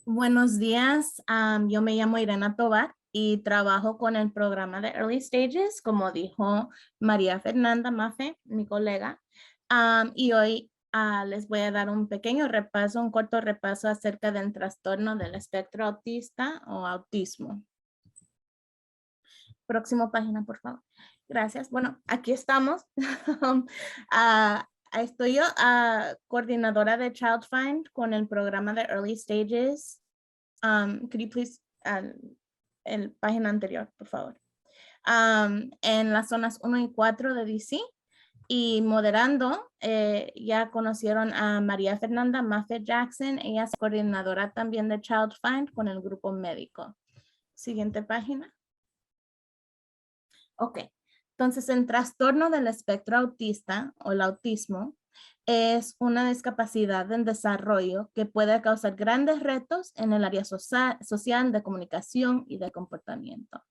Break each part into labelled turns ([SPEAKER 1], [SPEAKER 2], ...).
[SPEAKER 1] Buenos días, yo me llamo Irena Tovar y trabajo con el programa de Early Stages, como dijo María Fernanda Mafe, mi colega. Y hoy les voy a dar un pequeño repaso, un corto repaso acerca del trastorno del espectro autista o autismo. Próxima página, por favor. Gracias. Bueno, aquí estamos. Estoy yo, coordinadora de Child Find con el programa de Early Stages. Could you please, el página anterior, por favor. En las zonas 1 y 4 de DC. Y moderando, ya conocieron a María Fernanda Maffet Jackson. Ella es coordinadora también de Child Find con el grupo médico. Siguiente página. Ok. Entonces, el trastorno del espectro autista o el autismo es una discapacidad en desarrollo que puede causar grandes retos en el área social, de comunicación y de comportamiento.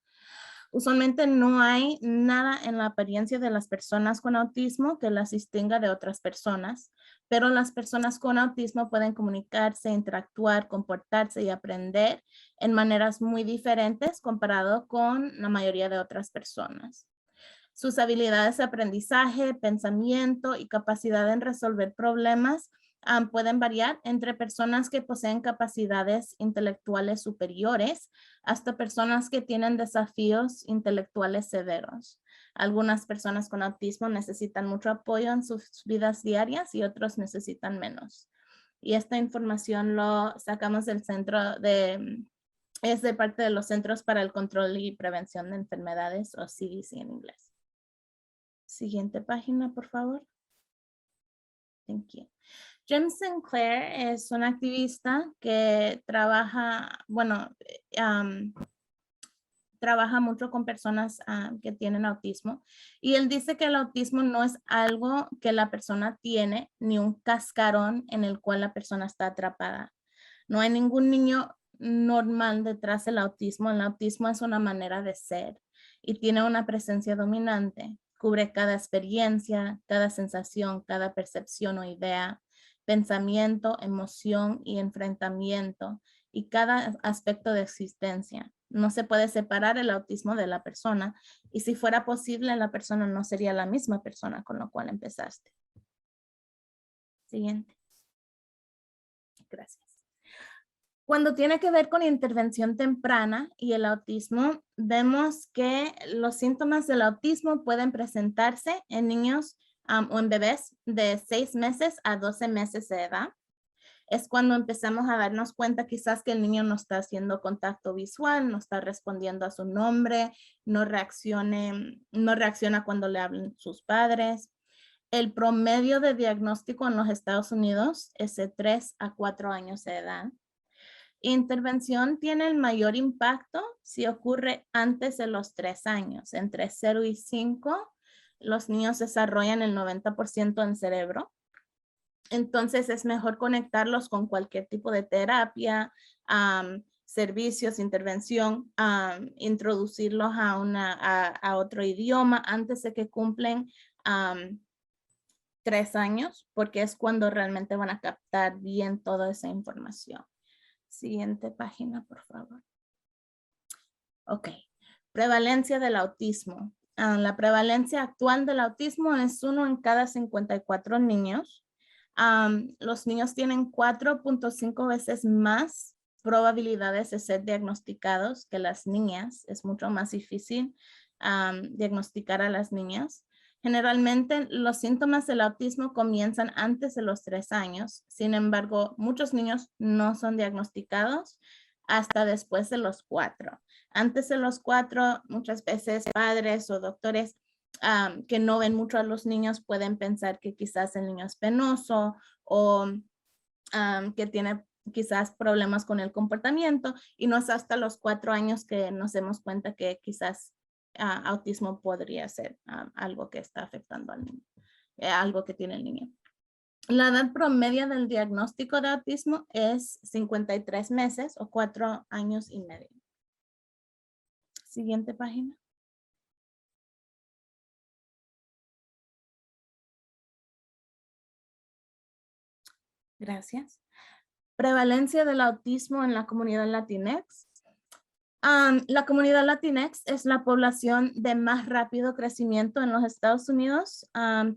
[SPEAKER 1] Usualmente no hay nada en la apariencia de las personas con autismo que las distinga de otras personas, pero las personas con autismo pueden comunicarse, interactuar, comportarse y aprender en maneras muy diferentes comparado con la mayoría de otras personas. Sus habilidades de aprendizaje, pensamiento y capacidad en resolver problemas pueden variar entre personas que poseen capacidades intelectuales superiores hasta personas que tienen desafíos intelectuales severos. Algunas personas con autismo necesitan mucho apoyo en sus vidas diarias y otros necesitan menos. Y esta información lo sacamos del es de parte de los Centros para el Control y Prevención de Enfermedades, o CDC en inglés. Siguiente página, por favor. Thank you. Jem Sinclair es una activista que trabaja, trabaja mucho con personas que tienen autismo, y él dice que el autismo no es algo que la persona tiene ni un cascarón en el cual la persona está atrapada. No hay ningún niño normal detrás del autismo. El autismo es una manera de ser y tiene una presencia dominante. Cubre cada experiencia, cada sensación, cada percepción o idea, pensamiento, emoción y enfrentamiento, y cada aspecto de existencia. No se puede separar el autismo de la persona, y si fuera posible, la persona no sería la misma persona con la cual empezaste. Siguiente. Gracias. Cuando tiene que ver con intervención temprana y el autismo, vemos que los síntomas del autismo pueden presentarse en niños o en bebés de 6 meses a 12 meses de edad. Es cuando empezamos a darnos cuenta quizás que el niño no está haciendo contacto visual, no está respondiendo a su nombre, no reacciona cuando le hablan sus padres. El promedio de diagnóstico en los Estados Unidos es de 3 a 4 años de edad. Intervención tiene el mayor impacto si ocurre antes de los 3 años. Entre 0 y 5, los niños desarrollan el 90% en cerebro. Entonces es mejor conectarlos con cualquier tipo de terapia, servicios, intervención, introducirlos a otro idioma antes de que cumplen 3 años, porque es cuando realmente van a captar bien toda esa información. Siguiente página, por favor. Ok. Prevalencia del autismo. La prevalencia actual del autismo es 1 en cada 54 niños. Los niños tienen 4.5 veces más probabilidades de ser diagnosticados que las niñas. Es mucho más difícil diagnosticar a las niñas. Generalmente los síntomas del autismo comienzan antes de los 3 años. Sin embargo, muchos niños no son diagnosticados hasta después de los 4. Antes de los 4, muchas veces padres o doctores que no ven mucho a los niños pueden pensar que quizás el niño es penoso o que tiene quizás problemas con el comportamiento, y no es hasta los 4 años que nos damos cuenta que quizás autismo podría ser algo que está afectando al niño, algo que tiene el niño. La edad promedio del diagnóstico de autismo es 53 meses o 4 años y medio. Siguiente página. Gracias. Prevalencia del autismo en la comunidad Latinx. La comunidad Latinx es la población de más rápido crecimiento en los Estados Unidos,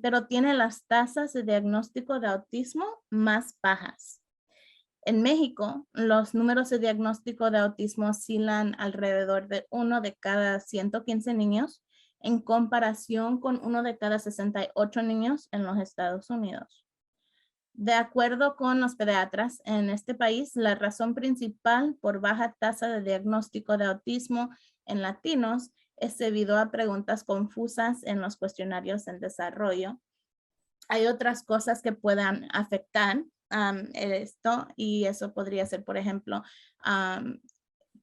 [SPEAKER 1] pero tiene las tasas de diagnóstico de autismo más bajas. En México, los números de diagnóstico de autismo oscilan alrededor de 1 de cada 115 niños, en comparación con 1 de cada 68 niños en los Estados Unidos. De acuerdo con los pediatras en este país, la razón principal por baja tasa de diagnóstico de autismo en latinos es debido a preguntas confusas en los cuestionarios en desarrollo. Hay otras cosas que puedan afectar esto, y eso podría ser, por ejemplo,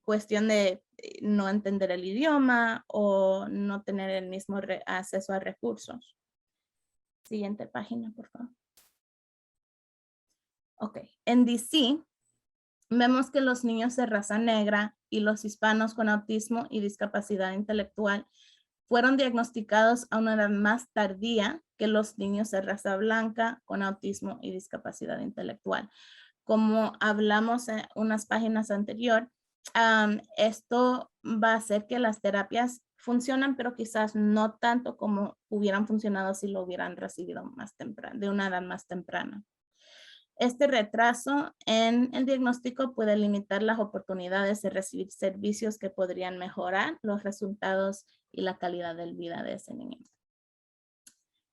[SPEAKER 1] cuestión de no entender el idioma o no tener el mismo acceso a recursos. Siguiente página, por favor. Ok, en DC vemos que los niños de raza negra y los hispanos con autismo y discapacidad intelectual fueron diagnosticados a una edad más tardía que los niños de raza blanca con autismo y discapacidad intelectual. Como hablamos en unas páginas anteriores, esto va a hacer que las terapias funcionan, pero quizás no tanto como hubieran funcionado si lo hubieran recibido más temprano, de una edad más temprana. Este retraso en el diagnóstico puede limitar las oportunidades de recibir servicios que podrían mejorar los resultados y la calidad de vida de ese niño.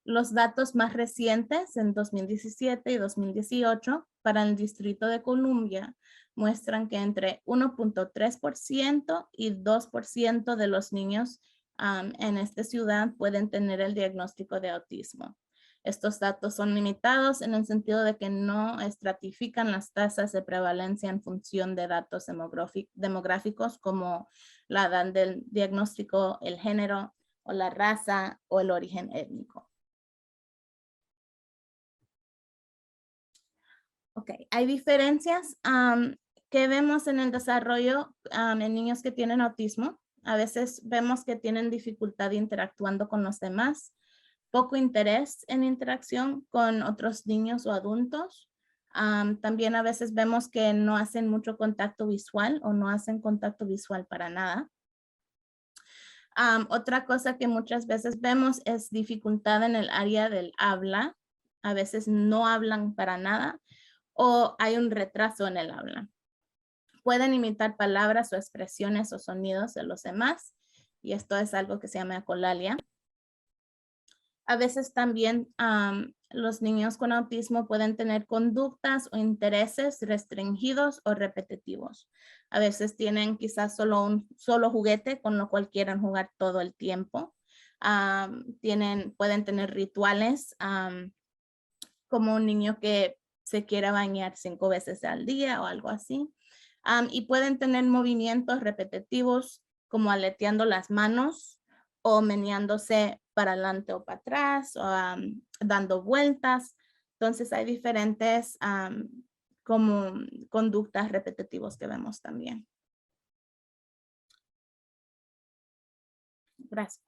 [SPEAKER 1] Los datos más recientes en 2017 y 2018 para el Distrito de Columbia muestran que entre 1.3% y 2% de los niños en esta ciudad pueden tener el diagnóstico de autismo. Estos datos son limitados en el sentido de que no estratifican las tasas de prevalencia en función de datos demográficos como la edad del diagnóstico, el género o la raza o el origen étnico. Ok, hay diferencias que vemos en el desarrollo en niños que tienen autismo. A veces vemos que tienen dificultad interactuando con los demás, poco interés en interacción con otros niños o adultos. También a veces vemos que no hacen mucho contacto visual o no hacen contacto visual para nada. Otra cosa que muchas veces vemos es dificultad en el área del habla. A veces no hablan para nada o hay un retraso en el habla. Pueden imitar palabras o expresiones o sonidos de los demás, y esto es algo que se llama ecolalia. A veces también los niños con autismo pueden tener conductas o intereses restringidos o repetitivos. A veces tienen quizás solo un solo juguete con lo cual quieran jugar todo el tiempo. Pueden tener rituales como un niño que se quiera bañar 5 veces al día o algo así. Y pueden tener movimientos repetitivos como aleteando las manos o meneándose para adelante o para atrás o dando vueltas. Entonces hay diferentes como conductas repetitivas que vemos también. Gracias.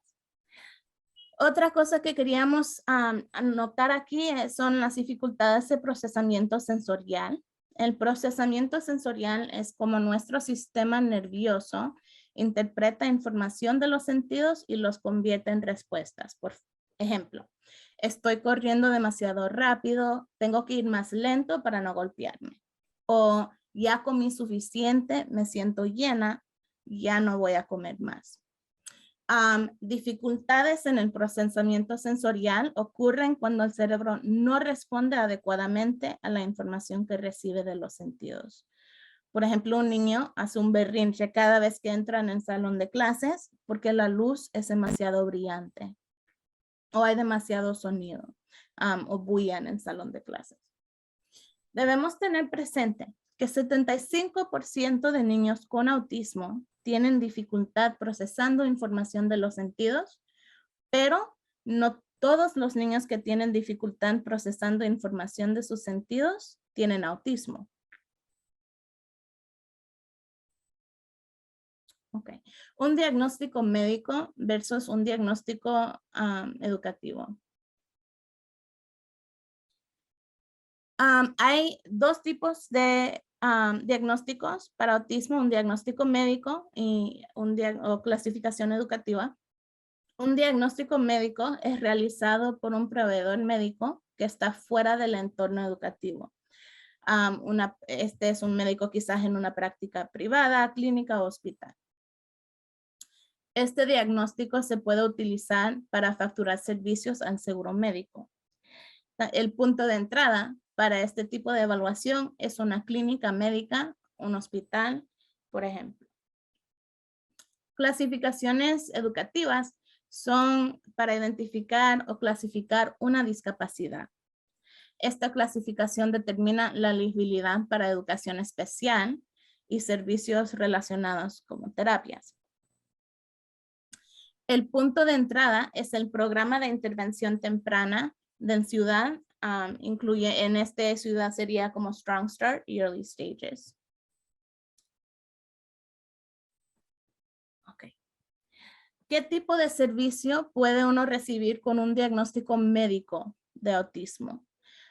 [SPEAKER 1] Otra cosa que queríamos anotar aquí son las dificultades de procesamiento sensorial. El procesamiento sensorial es como nuestro sistema nervioso interpreta información de los sentidos y los convierte en respuestas. Por ejemplo, estoy corriendo demasiado rápido, tengo que ir más lento para no golpearme. O ya comí suficiente, me siento llena, ya no voy a comer más. Dificultades en el procesamiento sensorial ocurren cuando el cerebro no responde adecuadamente a la información que recibe de los sentidos. Por ejemplo, un niño hace un berrinche cada vez que entra en el salón de clases porque la luz es demasiado brillante o hay demasiado sonido o bulla en el salón de clases. Debemos tener presente que 75% de niños con autismo tienen dificultad procesando información de los sentidos, pero no todos los niños que tienen dificultad procesando información de sus sentidos tienen autismo. Ok. Un diagnóstico médico versus un diagnóstico educativo. Hay dos tipos de diagnósticos para autismo, un diagnóstico médico y o clasificación educativa. Un diagnóstico médico es realizado por un proveedor médico que está fuera del entorno educativo. Este es un médico quizás en una práctica privada, clínica o hospital. Este diagnóstico se puede utilizar para facturar servicios al seguro médico. El punto de entrada para este tipo de evaluación es una clínica médica, un hospital, por ejemplo. Clasificaciones educativas son para identificar o clasificar una discapacidad. Esta clasificación determina la elegibilidad para educación especial y servicios relacionados como terapias. El punto de entrada es el programa de intervención temprana de ciudad. Incluye en esta ciudad sería como Strong Start y Early Stages. Okay. ¿Qué tipo de servicio puede uno recibir con un diagnóstico médico de autismo?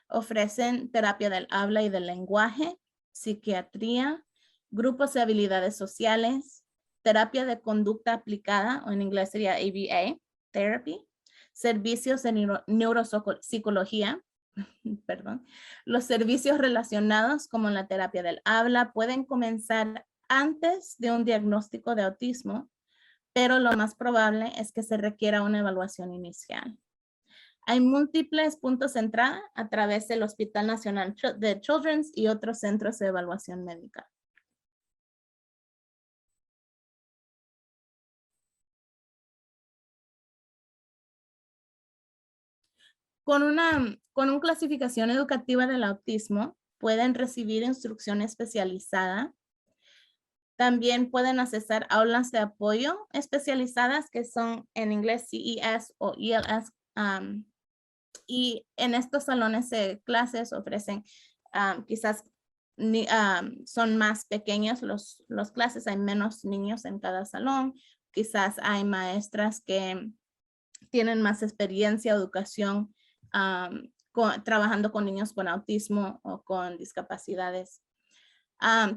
[SPEAKER 1] Ofrecen terapia del habla y del lenguaje, psiquiatría, grupos de habilidades sociales, terapia de conducta aplicada, o en inglés sería ABA, therapy, servicios de neuropsicología, perdón. Los servicios relacionados como la terapia del habla pueden comenzar antes de un diagnóstico de autismo, pero lo más probable es que se requiera una evaluación inicial. Hay múltiples puntos de entrada a través del Hospital Nacional de Children's y otros centros de evaluación médica. Con una clasificación educativa del autismo, pueden recibir instrucción especializada. También pueden accesar aulas de apoyo especializadas que son en inglés CES o ELS. Y en estos salones de clases ofrecen quizás son más pequeños los clases, hay menos niños en cada salón. Quizás hay maestras que tienen más experiencia, educación, trabajando con niños con autismo o con discapacidades.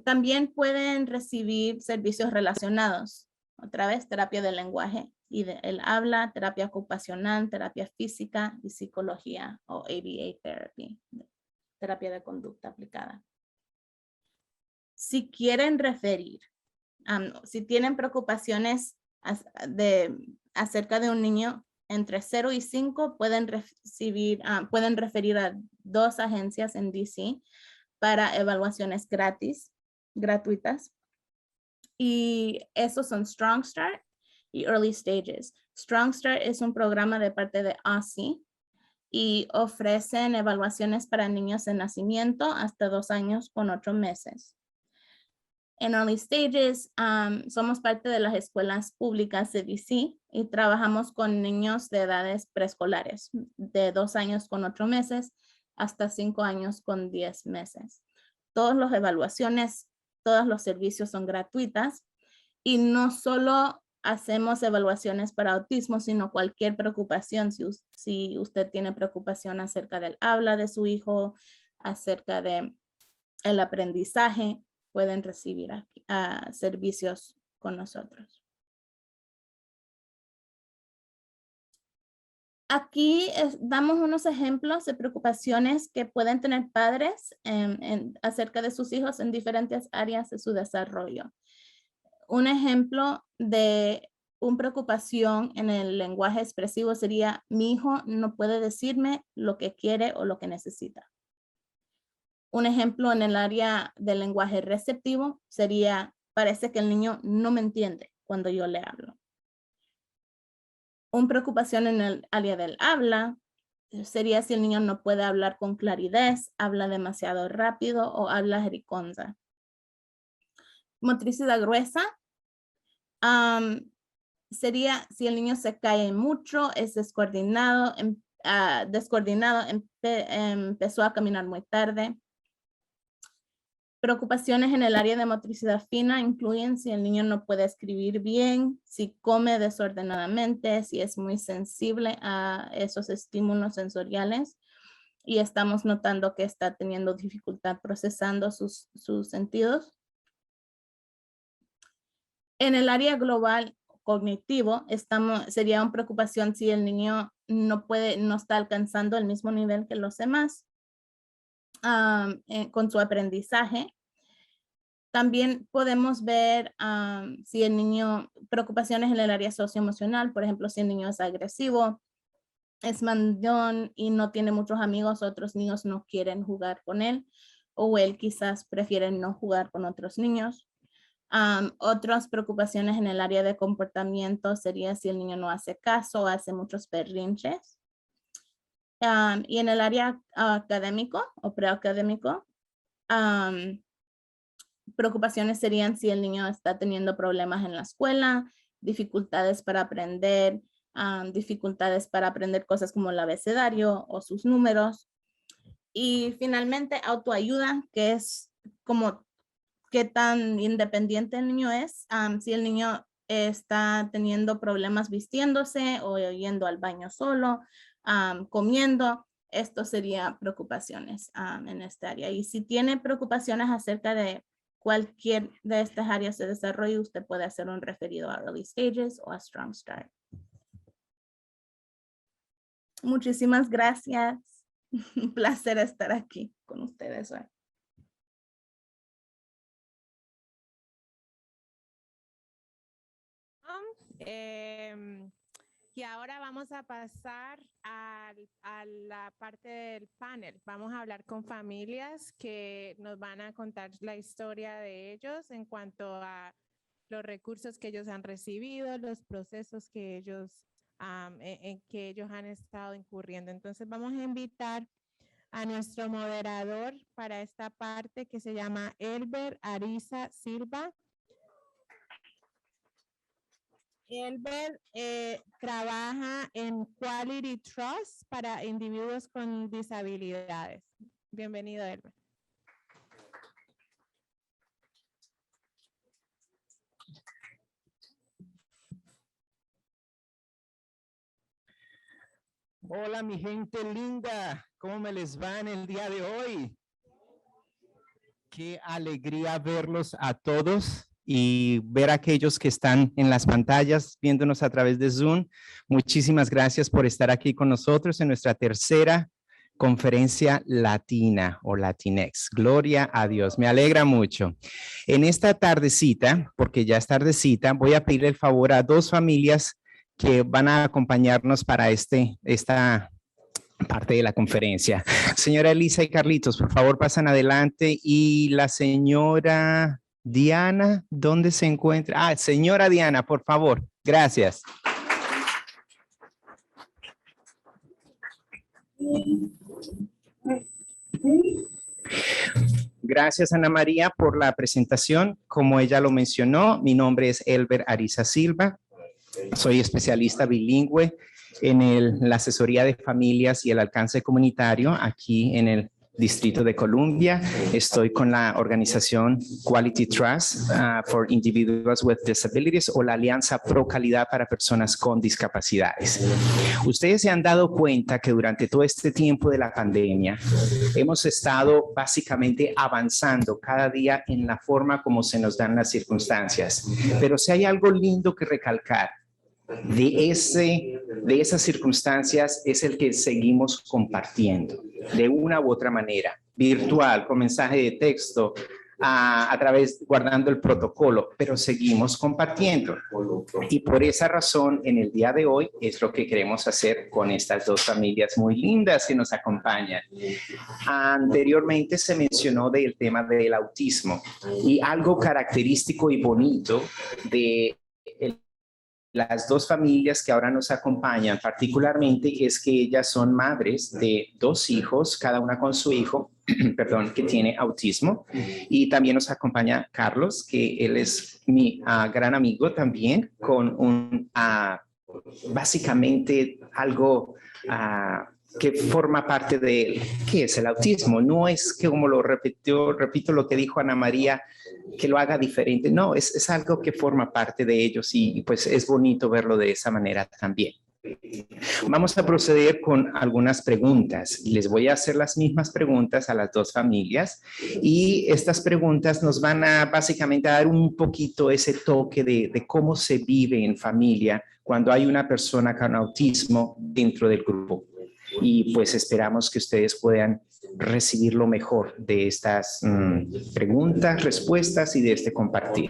[SPEAKER 1] También pueden recibir servicios relacionados. Otra vez, terapia del lenguaje y del habla, terapia ocupacional, terapia física y psicología o ABA therapy, terapia de conducta aplicada. Si quieren referir, si tienen preocupaciones acerca de un niño entre 0 y 5, pueden referir a 2 agencias en DC para evaluaciones gratuitas. Y esos son Strong Start y Early Stages. Strong Start es un programa de parte de OSCE y ofrecen evaluaciones para niños de nacimiento hasta 2 años con 8 meses. En Early Stages, somos parte de las escuelas públicas de DC y trabajamos con niños de edades preescolares, de 2 años con 8 meses hasta 5 años con 10 meses. Todas las evaluaciones, todos los servicios son gratuitas y no solo hacemos evaluaciones para autismo, sino cualquier preocupación. Si usted tiene preocupación acerca del habla de su hijo, acerca del aprendizaje, pueden recibir servicios con nosotros. Aquí damos unos ejemplos de preocupaciones que pueden tener padres acerca de sus hijos en diferentes áreas de su desarrollo. Un ejemplo de una preocupación en el lenguaje expresivo sería: mi hijo no puede decirme lo que quiere o lo que necesita. Un ejemplo en el área del lenguaje receptivo sería: parece que el niño no me entiende cuando yo le hablo. Una preocupación en el área del habla sería si el niño no puede hablar con claridad, habla demasiado rápido o habla jericonza. Motricidad gruesa sería si el niño se cae mucho, es descoordinado, empezó a caminar muy tarde. Preocupaciones en el área de motricidad fina incluyen si el niño no puede escribir bien, si come desordenadamente, si es muy sensible a esos estímulos sensoriales. y estamos notando que está teniendo dificultad procesando sus sentidos. En el área global cognitivo, sería una preocupación si el niño no está alcanzando el mismo nivel que los demás con su aprendizaje. También podemos ver si el niño, preocupaciones en el área socioemocional, por ejemplo, si el niño es agresivo, es mandón y no tiene muchos amigos, otros niños no quieren jugar con él, o él quizás prefiere no jugar con otros niños. Otras preocupaciones en el área de comportamiento sería si el niño no hace caso o hace muchos berrinches. Y en el área académico o preacadémico, preocupaciones serían si el niño está teniendo problemas en la escuela, dificultades para aprender, dificultades para aprender cosas como el abecedario o sus números. Y finalmente, autoayuda, que es como qué tan independiente el niño es, si el niño está teniendo problemas vistiéndose o yendo al baño solo, comiendo, esto sería preocupaciones en esta área. Y si tiene preocupaciones acerca de cualquier de estas áreas de desarrollo, usted puede hacer un referido a Early Stages o a Strong Start. Muchísimas gracias. Un placer estar aquí con ustedes hoy.
[SPEAKER 2] Y ahora vamos a pasar a la parte del panel. Vamos a hablar con familias que nos van a contar la historia de ellos en cuanto a los recursos que ellos han recibido, los procesos que ellos, en que ellos han estado incurriendo. Entonces vamos a invitar a nuestro moderador para esta parte que se llama Elber Ariza Silva. Elber trabaja en Quality Trust para individuos con disabilidades. Bienvenido, Elber.
[SPEAKER 3] Hola, mi gente linda. ¿Cómo me les va en el día de hoy? Qué alegría verlos a todos y ver a aquellos que están en las pantallas viéndonos a través de Zoom. Muchísimas gracias por estar aquí con nosotros en nuestra tercera conferencia latina o Latinex. Gloria a Dios, me alegra mucho. En esta tardecita, porque ya es tardecita, voy a pedir el favor a dos familias que van a acompañarnos para esta parte de la conferencia. Señora Elisa y Carlitos, por favor, pasan adelante. Y la señora Diana, ¿dónde se encuentra? Señora Diana, por favor. Gracias. Gracias, Ana María, por la presentación. Como ella lo mencionó, mi nombre es Elber Ariza Silva. Soy especialista bilingüe en la asesoría de familias y el alcance comunitario aquí en el Distrito de Columbia. Estoy con la organización Quality Trust for Individuals with Disabilities o la Alianza Pro Calidad para Personas con Discapacidades. Ustedes se han dado cuenta que durante todo este tiempo de la pandemia hemos estado básicamente avanzando cada día en la forma como se nos dan las circunstancias. Pero si hay algo lindo que recalcar, de esas circunstancias es el que seguimos compartiendo de una u otra manera, virtual, con mensaje de texto, a través, guardando el protocolo, pero seguimos compartiendo. Y por esa razón, en el día de hoy, es lo que queremos hacer con estas dos familias muy lindas que nos acompañan. Anteriormente se mencionó del tema del autismo y algo característico y bonito de las dos familias que ahora nos acompañan particularmente es que ellas son madres de dos hijos, cada una con su hijo, perdón, que tiene autismo. Y también nos acompaña Carlos, que él es mi gran amigo también, con un, básicamente algo que forma parte de ¿qué es el autismo? No es que como repito lo que dijo Ana María, que lo haga diferente. No, es algo que forma parte de ellos y pues es bonito verlo de esa manera también. Vamos a proceder con algunas preguntas. Les voy a hacer las mismas preguntas a las dos familias y estas preguntas nos van a básicamente a dar un poquito ese toque de cómo se vive en familia cuando hay una persona con autismo dentro del grupo. Y pues esperamos que ustedes puedan recibir lo mejor de estas preguntas, respuestas y de este compartir.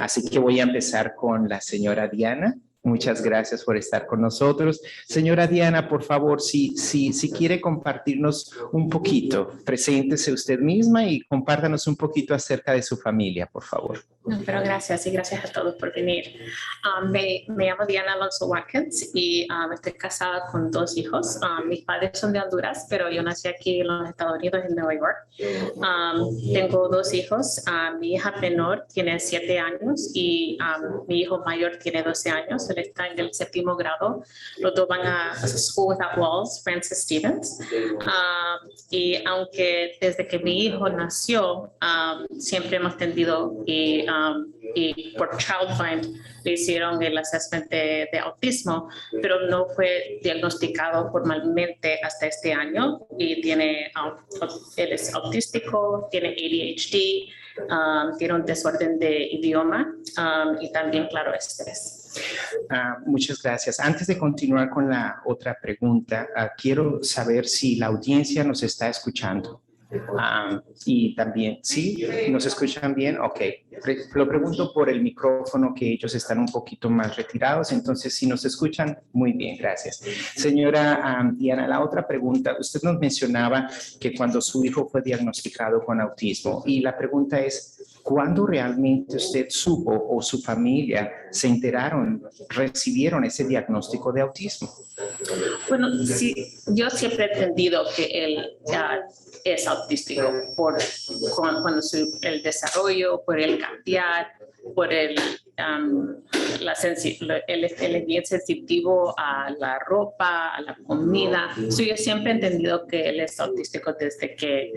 [SPEAKER 3] Así que voy a empezar con la señora Diana. Muchas gracias por estar con nosotros. Señora Diana, por favor, si quiere compartirnos un poquito, preséntese usted misma y compártanos un poquito acerca de su familia, por favor.
[SPEAKER 4] No, pero gracias y gracias a todos por venir. Me llamo Diana Alonso Watkins y estoy casada con 2 hijos. Mis padres son de Honduras, pero yo nací aquí en los Estados Unidos, en Nueva York. Tengo 2 hijos. Mi hija menor tiene 7 años y mi hijo mayor tiene 12 años. Él está en el 7º grado. Los dos van a School Without Walls, Francis Stevens. Y aunque desde que mi hijo nació, siempre hemos tendido y por ChildFind le hicieron el assessment de autismo, pero no fue diagnosticado formalmente hasta este año y tiene, él es autístico, tiene ADHD, tiene un desorden de idioma y también, claro, estrés.
[SPEAKER 3] Muchas gracias. Antes de continuar con la otra pregunta, quiero saber si la audiencia nos está escuchando. Y también, ¿sí? ¿Nos escuchan bien? Ok. Lo pregunto por el micrófono, que ellos están un poquito más retirados, entonces si nos escuchan, muy bien, gracias. Señora Diana, la otra pregunta, usted nos mencionaba que cuando su hijo fue diagnosticado con autismo, y la pregunta es, ¿cuándo realmente usted supo o su familia se enteraron, recibieron ese diagnóstico de autismo?
[SPEAKER 4] Bueno, sí, yo siempre he entendido que él es autístico cuando el desarrollo, por el cambiar, por él es bien sensitivo a la ropa, a la comida. So, yo siempre he entendido que él es autístico desde que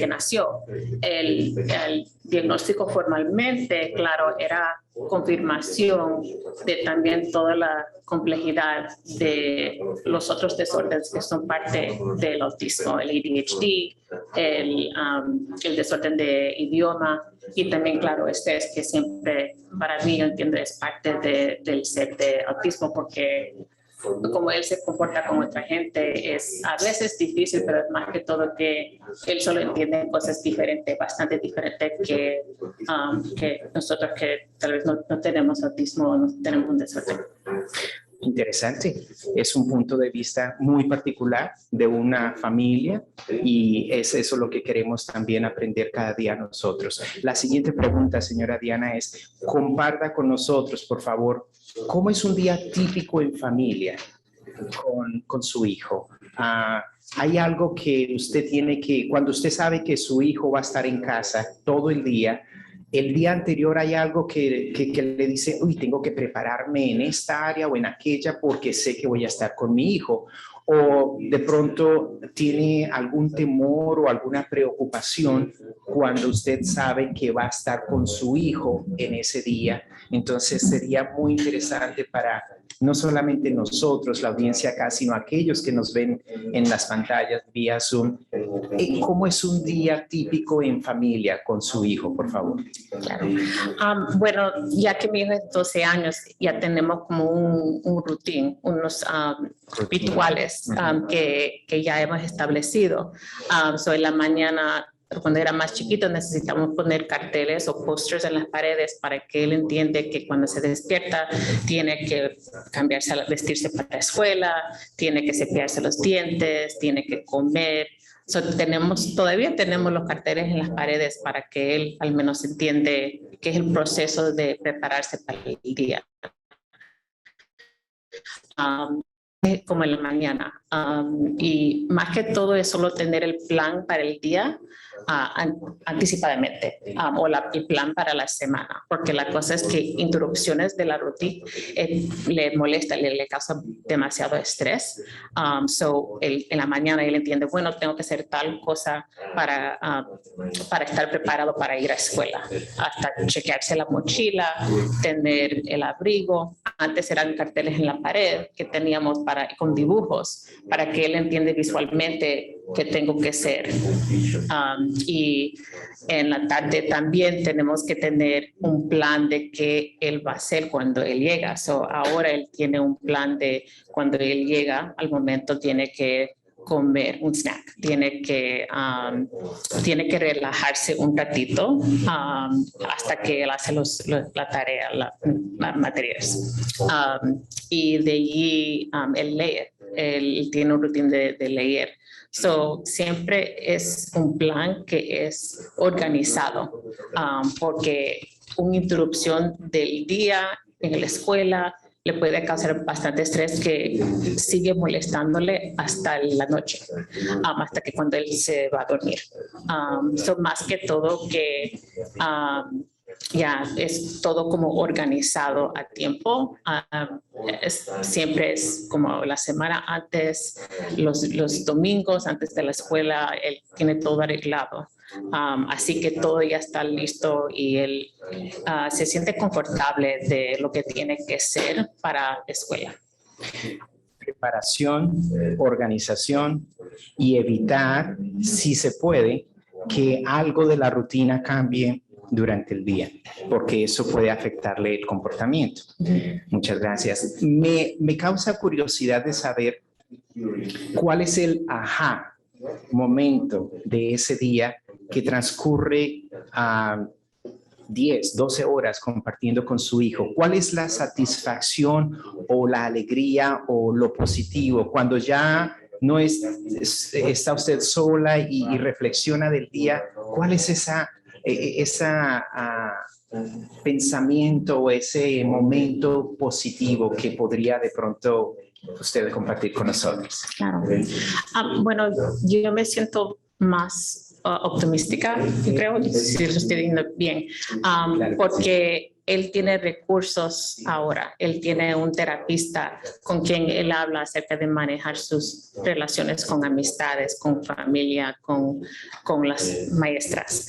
[SPEAKER 4] nació. El diagnóstico formalmente, claro, era confirmación de también toda la complejidad de los otros desórdenes que son parte del autismo, el ADHD, el desorden de idioma y también, claro, este es que siempre para mí, yo entiendo, es parte del ser de autismo porque como él se comporta con otra gente es a veces difícil, pero es más que todo que él solo entiende cosas diferentes, bastante diferentes que nosotros que tal vez no tenemos autismo, no tenemos un desorden.
[SPEAKER 3] Interesante, es un punto de vista muy particular de una familia y es eso lo que queremos también aprender cada día nosotros. La siguiente pregunta, señora Diana, es comparta con nosotros, por favor, ¿cómo es un día típico en familia con su hijo? ¿Hay algo que usted tiene que, cuando usted sabe que su hijo va a estar en casa todo el día anterior hay algo que le dice, uy, tengo que prepararme en esta área o en aquella porque sé que voy a estar con mi hijo? O de pronto tiene algún temor o alguna preocupación cuando usted sabe que va a estar con su hijo en ese día. Entonces sería muy interesante para no solamente nosotros, la audiencia acá, sino aquellos que nos ven en las pantallas vía Zoom. ¿Cómo es un día típico en familia con su hijo, por favor?
[SPEAKER 4] Claro. Bueno, ya que mi hijo es 12 años, ya tenemos como un routine, unos rituales que ya hemos establecido. En la mañana, cuando era más chiquito, necesitamos poner carteles o posters en las paredes para que él entiende que cuando se despierta tiene que vestirse para la escuela, tiene que cepillarse los dientes, tiene que comer. Todavía tenemos los carteles en las paredes para que él al menos entiende qué es el proceso de prepararse para el día. como en la mañana. Y más que todo es solo tener el plan para el día anticipadamente o el plan para la semana, porque la cosa es que interrupciones de la rutina le molesta, le causa demasiado estrés. En la mañana él entiende, bueno, tengo que hacer tal cosa para estar preparado para ir a escuela, hasta chequearse la mochila, tener el abrigo. Antes eran carteles en la pared que teníamos con dibujos para que él entienda visualmente qué tengo que hacer. Y en la tarde también tenemos que tener un plan de qué él va a hacer cuando él llega. Ahora él tiene un plan de cuando él llega, al momento tiene que comer un snack, tiene que relajarse un ratito hasta que él hace la tarea, las materias. Y de allí él lee, él tiene un rutina de leer. Siempre es un plan que es organizado, porque una interrupción del día en la escuela le puede causar bastante estrés que sigue molestándole hasta la noche, hasta que cuando él se va a dormir. Más que todo que ya es todo como organizado a tiempo. Siempre es como la semana antes, los domingos antes de la escuela, él tiene todo arreglado. Así que todo ya está listo y él se siente confortable de lo que tiene que ser para la escuela.
[SPEAKER 3] Preparación, organización y evitar, si se puede, que algo de la rutina cambie durante el día, porque eso puede afectarle el comportamiento. Muchas gracias. Me causa curiosidad de saber cuál es el momento de ese día que transcurre a 10, 12 horas compartiendo con su hijo. ¿Cuál es la satisfacción o la alegría o lo positivo cuando ya no está usted sola y reflexiona del día? ¿Cuál es ese pensamiento o ese momento positivo que podría de pronto usted compartir con nosotros?
[SPEAKER 4] Claro. Bueno, yo me siento más optimística, creo, si lo estoy diciendo bien, porque él tiene recursos ahora. Él tiene un terapista con quien él habla acerca de manejar sus relaciones con amistades, con familia, con las maestras.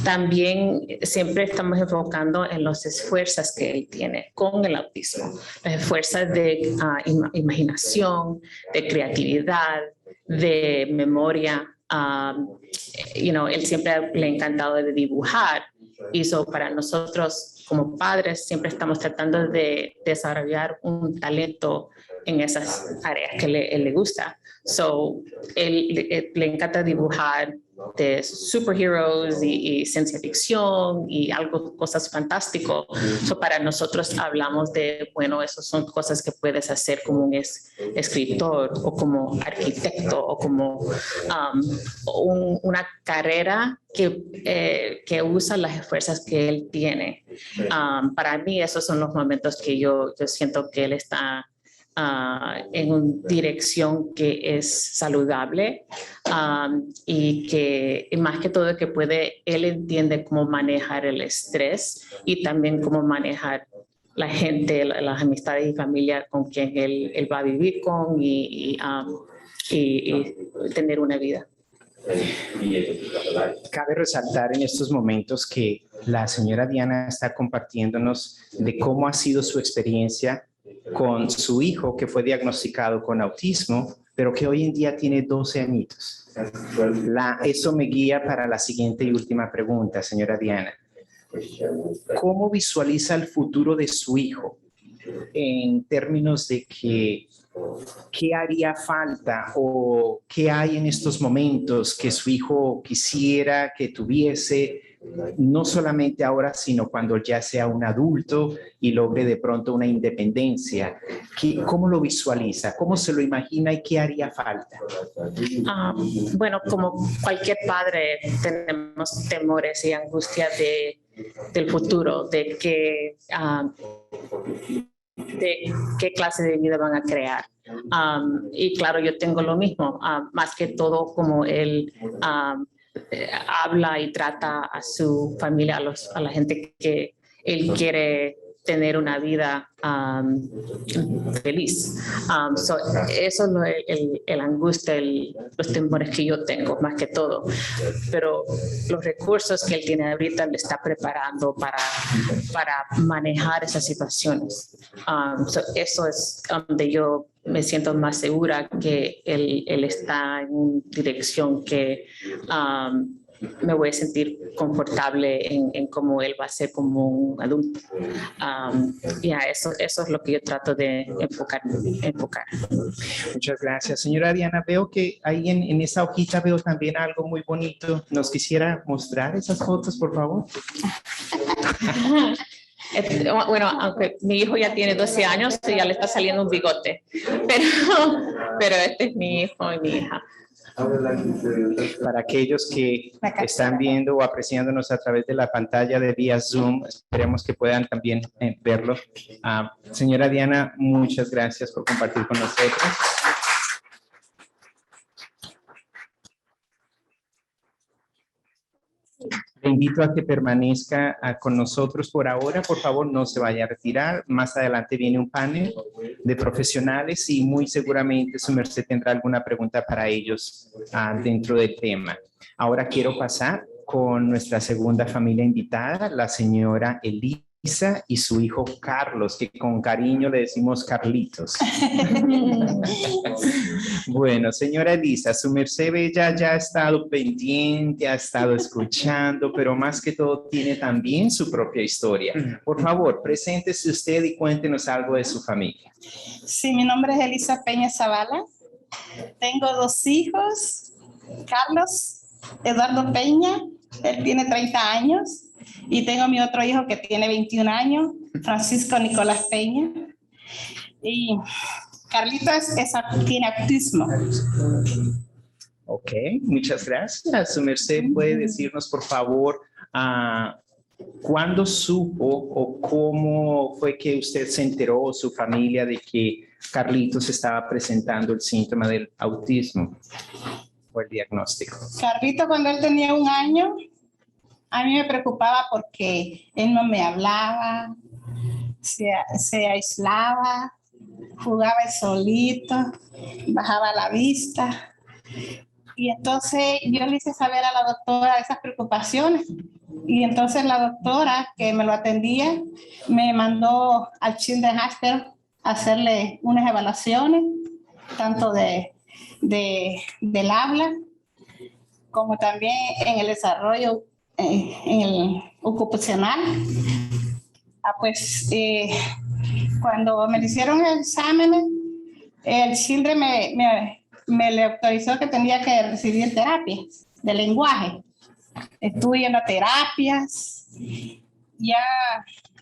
[SPEAKER 4] También siempre estamos enfocando en los esfuerzos que él tiene con el autismo, las esfuerzos de imaginación, de creatividad, de memoria. Él siempre le ha encantado de dibujar y para nosotros como padres siempre estamos tratando de desarrollar un talento en esas áreas que él le gusta. Él le encanta dibujar de superheroes y ciencia ficción y cosas fantásticas. Para nosotros hablamos de, bueno, esas son cosas que puedes hacer como un escritor o como arquitecto o como una carrera que usa las fuerzas que él tiene. Para mí esos son los momentos que yo siento que él está en una dirección que es saludable y que más que todo que él entiende cómo manejar el estrés y también cómo manejar la gente, las amistades y familia con quien él va a vivir con y tener una vida.
[SPEAKER 3] Cabe resaltar en estos momentos que la señora Diana está compartiéndonos de cómo ha sido su experiencia con su hijo que fue diagnosticado con autismo, pero que hoy en día tiene 12 añitos. Eso me guía para la siguiente y última pregunta, señora Diana. ¿Cómo visualiza el futuro de su hijo en términos de qué haría falta o qué hay en estos momentos que su hijo quisiera que tuviese, no solamente ahora, sino cuando ya sea un adulto y logre de pronto una independencia? ¿Cómo lo visualiza? ¿Cómo se lo imagina y qué haría falta?
[SPEAKER 4] Bueno, como cualquier padre, tenemos temores y angustia del futuro, de que de qué clase de vida van a crear. Y claro, yo tengo lo mismo, más que todo como él habla y trata a su familia, a la gente que él quiere tener una vida feliz. Eso es el angustia, los temores que yo tengo, más que todo. Pero los recursos que él tiene ahorita le está preparando para manejar esas situaciones. Eso es donde yo me siento más segura que él está en una dirección que me voy a sentir confortable en cómo él va a ser como un adulto. Eso es lo que yo trato de enfocar.
[SPEAKER 3] Muchas gracias. Señora Diana, veo que ahí en esa hojita veo también algo muy bonito. ¿Nos quisiera mostrar esas fotos, por favor?
[SPEAKER 4] Bueno, aunque mi hijo ya tiene 12 años, ya le está saliendo un bigote, pero este es mi hijo y mi hija.
[SPEAKER 3] Para aquellos que están viendo o apreciándonos a través de la pantalla de vía Zoom, esperemos que puedan también verlo. Señora Diana, muchas gracias por compartir con nosotros. Le invito a que permanezca con nosotros por ahora. Por favor, no se vaya a retirar. Más adelante viene un panel de profesionales y muy seguramente su merced tendrá alguna pregunta para ellos dentro del tema. Ahora quiero pasar con nuestra segunda familia invitada, la señora Elisa y su hijo Carlos, que con cariño le decimos Carlitos. Bueno, señora Elisa, su merced bella ya ha estado pendiente, ha estado escuchando, pero más que todo tiene también su propia historia. Por favor, preséntese usted y cuéntenos algo de su familia.
[SPEAKER 5] Sí, mi nombre es Elisa Peña Zavala. Tengo 2 hijos, Carlos Eduardo Peña, él tiene 30 años, y tengo mi otro hijo que tiene 21 años, Francisco Nicolás Peña. Y Carlitos tiene autismo.
[SPEAKER 3] Ok, muchas gracias. Su merced puede decirnos, por favor, ¿cuándo supo o cómo fue que usted se enteró o su familia de que Carlitos estaba presentando el síntoma del autismo o el diagnóstico?
[SPEAKER 5] Carlitos, cuando él tenía 1 año, a mí me preocupaba porque él no me hablaba, se aislaba, jugaba solito, bajaba la vista. Y entonces yo le hice saber a la doctora esas preocupaciones. Y entonces la doctora que me lo atendía me mandó al Children's Hospital a hacerle unas evaluaciones, tanto del habla como también en el desarrollo en el ocupacional. Cuando me hicieron el examen, el Children me le autorizó que tenía que recibir terapias de lenguaje. Estuve yendo a terapias, ya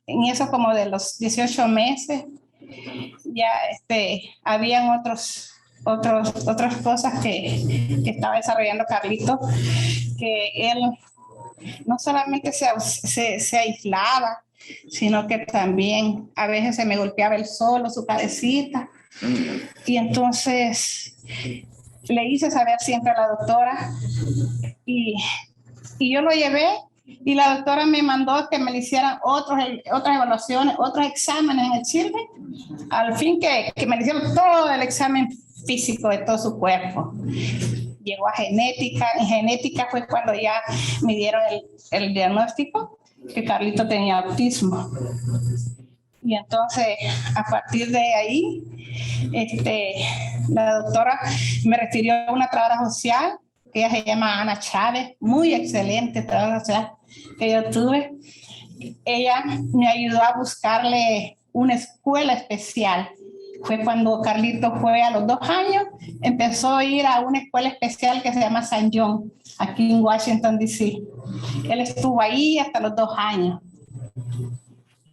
[SPEAKER 5] en eso como de los 18 meses, ya habían otras cosas que estaba desarrollando Carlito, que él no solamente se aislaba, sino que también a veces se me golpeaba él solo, su cabecita. Y entonces le hice saber siempre a la doctora y yo lo llevé y la doctora me mandó que me le hicieran otras evaluaciones, otros exámenes en el Children, al fin que me le hicieron todo el examen físico de todo su cuerpo. Llegó a genética. En genética fue cuando ya me dieron el diagnóstico que Carlito tenía autismo. Y entonces, a partir de ahí, la doctora me refirió a una trabajadora social, que ella se llama Ana Chávez, muy excelente trabajadora social que yo tuve. Ella me ayudó a buscarle una escuela especial. Fue cuando Carlito fue a los 2 años, empezó a ir a una escuela especial que se llama San John, aquí en Washington, D.C. Él estuvo ahí hasta los 2 años.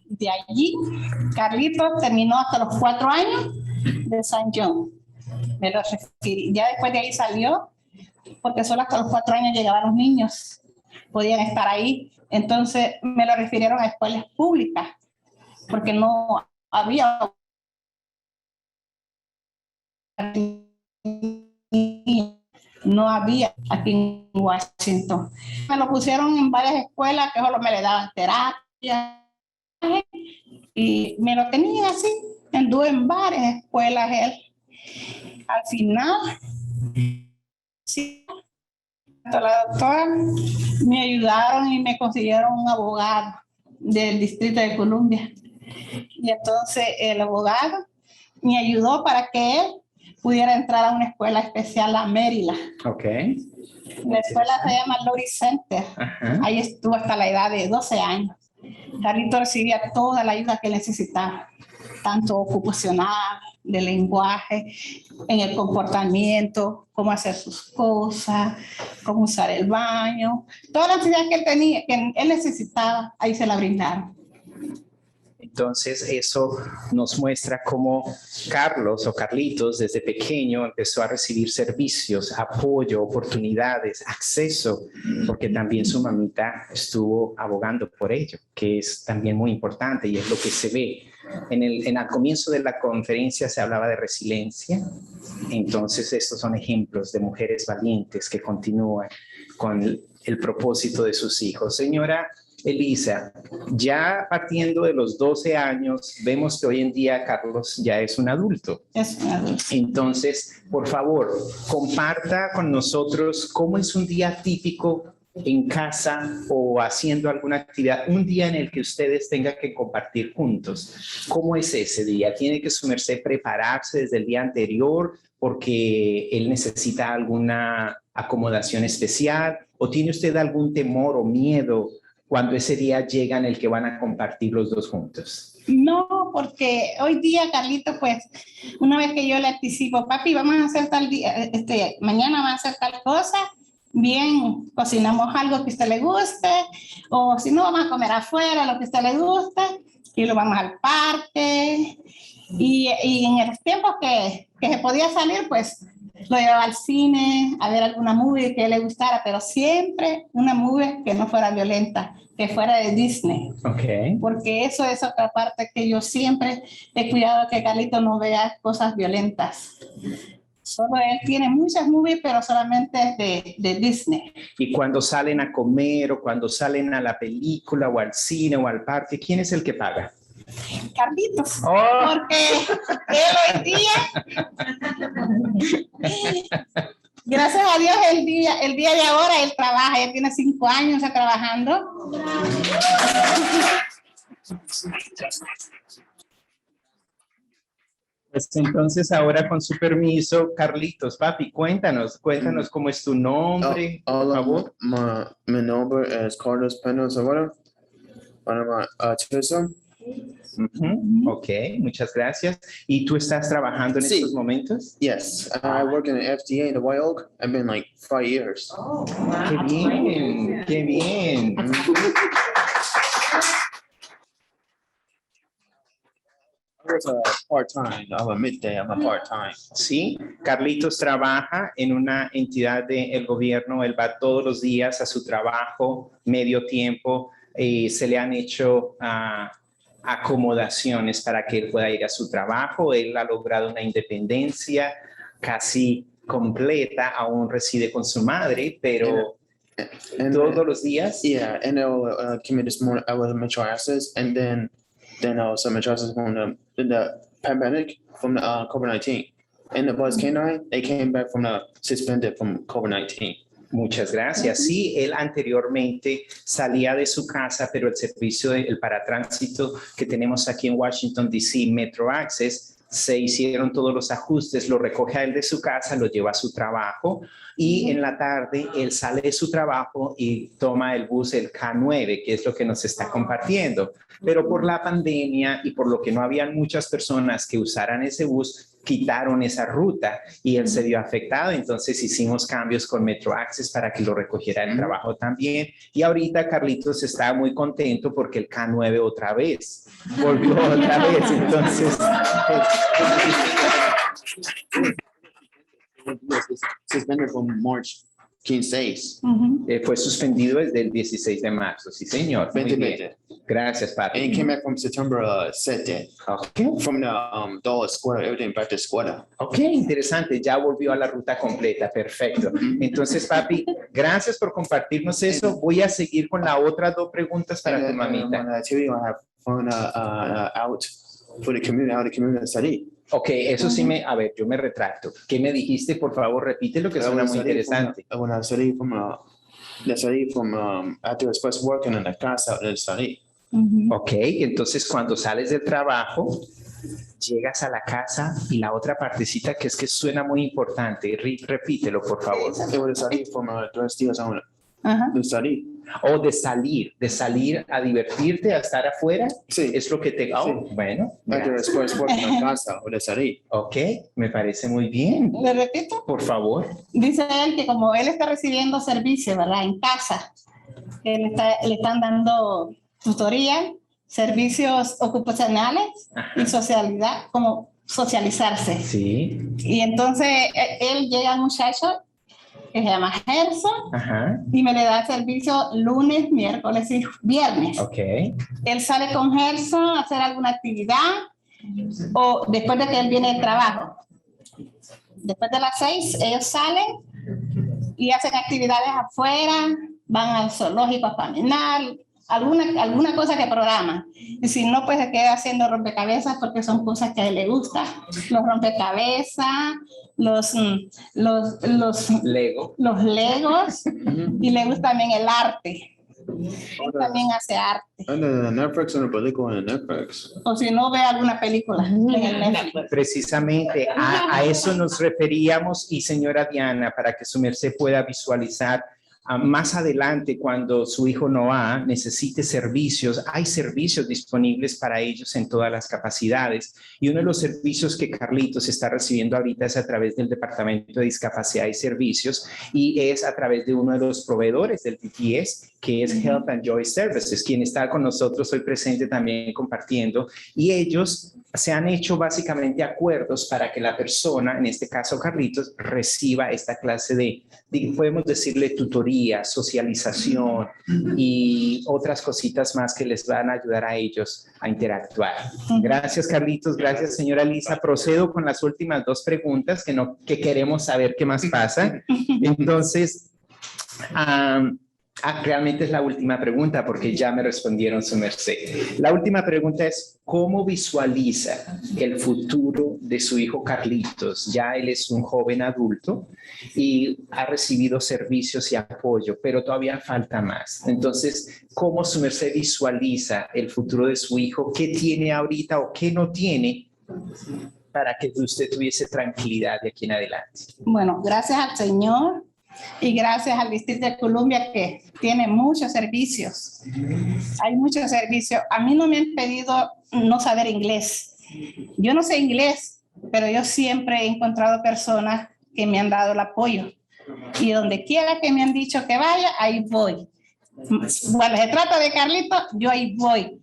[SPEAKER 5] De allí, Carlito terminó hasta los 4 años de San John. Me lo refirí. Ya después de ahí salió, porque solo hasta los 4 años llegaban los niños, podían estar ahí. Entonces me lo refirieron a escuelas públicas, porque no había no había aquí en Washington. Me lo pusieron en varias escuelas que solo me le daban terapia y me lo tenían así. Anduve en varias escuelas él. Al final, sí, la doctora me ayudaron y me consiguieron un abogado del Distrito de Columbia. Y entonces el abogado me ayudó para que él pudiera entrar a una escuela especial a Maryland.
[SPEAKER 3] Ok.
[SPEAKER 5] La escuela se llama Lowry Center.
[SPEAKER 3] Ajá.
[SPEAKER 5] Ahí estuvo hasta la edad de 12 años. Carlito recibía toda la ayuda que necesitaba, tanto ocupacional, de lenguaje, en el comportamiento, cómo hacer sus cosas, cómo usar el baño. Toda la necesidad que él tenía, que él necesitaba, ahí se la brindaron.
[SPEAKER 3] Entonces eso nos muestra cómo Carlos o Carlitos desde pequeño empezó a recibir servicios, apoyo, oportunidades, acceso, porque también su mamita estuvo abogando por ello, que es también muy importante y es lo que se ve. En el comienzo de la conferencia se hablaba de resiliencia, entonces estos son ejemplos de mujeres valientes que continúan con el propósito de sus hijos. Señora Elisa, ya partiendo de los 12 años, vemos que hoy en día Carlos ya es un adulto.
[SPEAKER 5] Es un adulto.
[SPEAKER 3] Entonces, por favor, comparta con nosotros cómo es un día típico en casa o haciendo alguna actividad, un día en el que ustedes tengan que compartir juntos. ¿Cómo es ese día? ¿Tiene que su merced prepararse desde el día anterior porque él necesita alguna acomodación especial? ¿O tiene usted algún temor o miedo cuando ese día llega en el que van a compartir los dos juntos?
[SPEAKER 5] No, porque hoy día, Carlito, pues, una vez que yo le anticipo, papi, vamos a hacer tal día, mañana vamos a hacer tal cosa, bien, cocinamos algo que a usted le guste, o si no, vamos a comer afuera, lo que a usted le guste, y lo vamos al parque, y en los tiempos que se podía salir, pues, lo llevaba al cine, a ver alguna movie que le gustara, pero siempre una movie que no fuera violenta, que fuera de Disney.
[SPEAKER 3] Okay.
[SPEAKER 5] Porque eso es otra parte que yo siempre he cuidado que Carlito no vea cosas violentas. Solo él tiene muchas movies, pero solamente de Disney.
[SPEAKER 3] Y cuando salen a comer o cuando salen a la película o al cine o al parque, ¿quién es el que paga?
[SPEAKER 5] Carlitos,
[SPEAKER 3] Oh.
[SPEAKER 5] porque él hoy día, gracias a Dios, el día de ahora él trabaja, ya tiene 5 años trabajando.
[SPEAKER 3] Pues entonces ahora con su permiso, Carlitos, papi, cuéntanos cómo es tu nombre, por favor.
[SPEAKER 6] Mi nombre es Carlos Pena Zamora.
[SPEAKER 3] Ok, muchas gracias. ¿Y tú estás trabajando en
[SPEAKER 6] Sí.
[SPEAKER 3] estos momentos?
[SPEAKER 6] Yes, I work in the FDA in the White Oak. I've been like 5 years.
[SPEAKER 3] Qué bien, qué bien.
[SPEAKER 6] I work part-time. I'm a midday. I'm a part-time.
[SPEAKER 3] Sí, Carlitos trabaja en una entidad del gobierno, él va todos los días a su trabajo, medio tiempo, se le han hecho acomodaciones para que él pueda ir a su trabajo, él ha logrado una independencia casi completa, aún reside con su madre, pero
[SPEAKER 6] And
[SPEAKER 3] todos los días.
[SPEAKER 6] yeah, and they came in this morning. I was in Metro Access, and then also Metro Access from the pandemic from the COVID-19. And the Buzz K9, they came back from the suspended from COVID-19.
[SPEAKER 3] Muchas gracias. Sí, él anteriormente salía de su casa, pero el servicio, el paratránsito que tenemos aquí en Washington, D.C., Metro Access, se hicieron todos los ajustes, lo recoge a él de su casa, lo lleva a su trabajo y en la tarde él sale de su trabajo y toma el bus, el K9, que es lo que nos está compartiendo. Pero por la pandemia y por lo que no habían muchas personas que usaran ese bus, quitaron esa ruta y él se vio afectado. Entonces hicimos cambios con Metro Access para que lo recogiera el trabajo también. Y ahorita Carlitos está muy contento porque el K9 otra vez volvió otra vez. Entonces...
[SPEAKER 6] Suspended from March 15 days.
[SPEAKER 5] Ujú.
[SPEAKER 3] Fue suspendido desde el 16 de marzo, sí señor. Muy bien.
[SPEAKER 6] 2020.
[SPEAKER 3] Gracias,
[SPEAKER 6] And he
[SPEAKER 3] papi.
[SPEAKER 6] came back from September 7th.
[SPEAKER 3] Okay.
[SPEAKER 6] From the escuela, everything back to escuela.
[SPEAKER 3] Ok, interesante, ya volvió a la ruta completa, perfecto. Entonces, papi, gracias por compartirnos eso. Voy a seguir con las otras 2 preguntas para tu
[SPEAKER 6] On
[SPEAKER 3] mamita.
[SPEAKER 6] the activity, I have fun out for the community, out of the community study.
[SPEAKER 3] Ok, eso sí a ver, yo me retracto. ¿Qué me dijiste? Por favor, repite lo que suena muy interesante.
[SPEAKER 6] When I study from after express working in the class out there study.
[SPEAKER 5] Ujú.
[SPEAKER 3] Ok, entonces cuando sales del trabajo, llegas a la casa y la otra partecita que suena muy importante, repítelo, por favor.
[SPEAKER 6] It was study from the students on
[SPEAKER 5] Ajá.
[SPEAKER 6] the study.
[SPEAKER 3] O de salir a divertirte, a estar afuera,
[SPEAKER 6] Sí.
[SPEAKER 3] es lo que te... Oh,
[SPEAKER 6] Sí.
[SPEAKER 3] bueno,
[SPEAKER 6] After
[SPEAKER 3] gracias.
[SPEAKER 6] express working in the class out there study.
[SPEAKER 3] Ok, me parece muy bien.
[SPEAKER 5] ¿Le repito?
[SPEAKER 3] Por favor.
[SPEAKER 5] Dice él que como él está recibiendo servicios, ¿verdad? En casa, que le están dando tutoría, servicios ocupacionales y socialidad, como socializarse.
[SPEAKER 3] Sí.
[SPEAKER 5] Y entonces él llega un muchacho que se llama Gerson
[SPEAKER 3] Ajá.
[SPEAKER 5] y me le da servicio lunes, miércoles y viernes.
[SPEAKER 3] Ok.
[SPEAKER 5] Él sale con Gerson a hacer alguna actividad o después de que él viene del trabajo. Después de las 6, ellos salen y hacen actividades afuera, van al zoológico a caminar, alguna cosa que programan. Y si no, pues se queda haciendo rompecabezas porque son cosas que a él le gustan. Los rompecabezas, los
[SPEAKER 3] Lego.
[SPEAKER 5] legos y le gusta también el arte. Él también hace arte.
[SPEAKER 6] And the Netflix and the película en Netflix.
[SPEAKER 5] O si no, ve alguna película en el Netflix.
[SPEAKER 3] Precisamente a eso nos referíamos y señora Diana, para que su merced pueda visualizar más adelante cuando su hijo Noah necesite servicios, hay servicios disponibles para ellos en todas las capacidades y uno de los servicios que Carlitos está recibiendo ahorita es a través del Departamento de Discapacidad y Servicios y es a través de uno de los proveedores del DPS que es Health and Joy Services, quien está con nosotros hoy presente también compartiendo y ellos se han hecho básicamente acuerdos para que la persona, en este caso Carlitos, reciba esta clase de podemos decirle tutoría, socialización y otras cositas más que les van a ayudar a ellos a interactuar. Gracias Carlitos, gracias señora Lisa. Procedo con las últimas 2 preguntas que queremos saber qué más pasa. Entonces, realmente es la última pregunta porque ya me respondieron su merced. La última pregunta es, ¿cómo visualiza el futuro de su hijo Carlitos? Ya él es un joven adulto y ha recibido servicios y apoyo, pero todavía falta más. Entonces, ¿cómo su merced visualiza el futuro de su hijo? ¿Qué tiene ahorita o qué no tiene para que usted tuviese tranquilidad de aquí en adelante?
[SPEAKER 5] Bueno, gracias al Señor. Y gracias al Distrito de Columbia que tiene muchos servicios. Hay muchos servicios. A mí no me han pedido no saber inglés. Yo no sé inglés, pero yo siempre he encontrado personas que me han dado el apoyo. Y donde quiera que me han dicho que vaya, ahí voy. Bueno, se trata de Carlitos, yo ahí voy.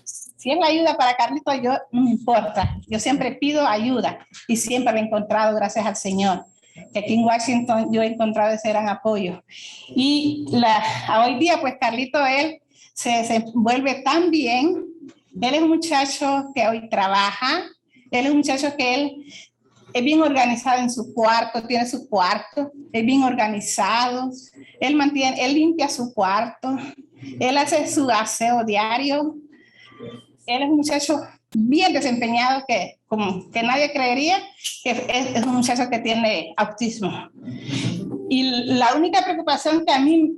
[SPEAKER 5] Si es la ayuda para Carlitos, yo no me importa. Yo siempre pido ayuda y siempre la he encontrado gracias al Señor. Que aquí en Washington yo he encontrado ese gran apoyo. Y hoy día, pues Carlito, él se vuelve tan bien. Él es un muchacho que hoy trabaja. Él es un muchacho que él es bien organizado en su cuarto, tiene su cuarto, es bien organizado. Él limpia su cuarto. Él hace su aseo diario. Él es un muchacho bien desempeñado que nadie creería que es un muchacho que tiene autismo. Y la única preocupación que a mí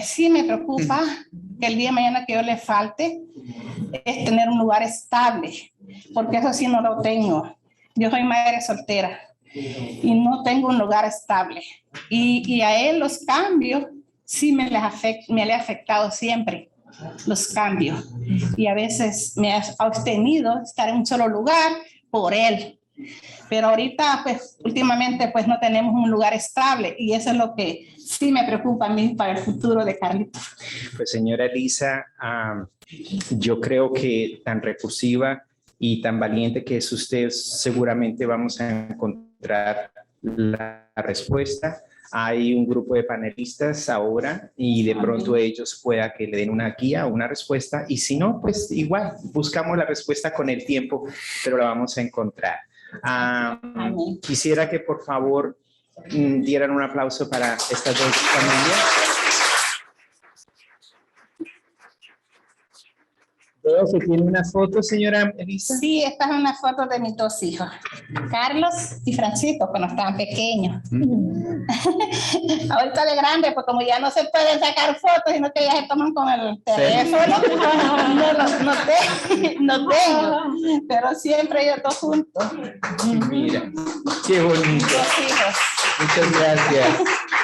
[SPEAKER 5] sí me preocupa, que el día de mañana que yo le falte, es tener un lugar estable, porque eso sí no lo tengo. Yo soy madre soltera y no tengo un lugar estable. Y a él los cambios sí me le ha afectado siempre. Los cambios y a veces me ha abstenido estar en un solo lugar por él, pero ahorita pues últimamente pues no tenemos un lugar estable y eso es lo que sí me preocupa a mí para el futuro de Carlitos.
[SPEAKER 3] Pues señora Elisa, yo creo que tan recursiva y tan valiente que es usted, seguramente vamos a encontrar la respuesta Hay un grupo de panelistas ahora y de pronto ellos pueda que le den una guía o una respuesta, y si no, pues igual buscamos la respuesta con el tiempo, pero la vamos a encontrar. Quisiera que por favor dieran un aplauso para estas dos familias. Veo que tiene una foto, señora Elisa.
[SPEAKER 5] Sí, esta es una foto de mis dos hijos, Carlos y Francisco, cuando estaban pequeños. Ahorita de grande, pues como ya no se pueden sacar fotos, sino que ya se toman con el teléfono, no tengo, pero siempre ellos dos juntos.
[SPEAKER 3] Mira, qué bonito. Muchas gracias,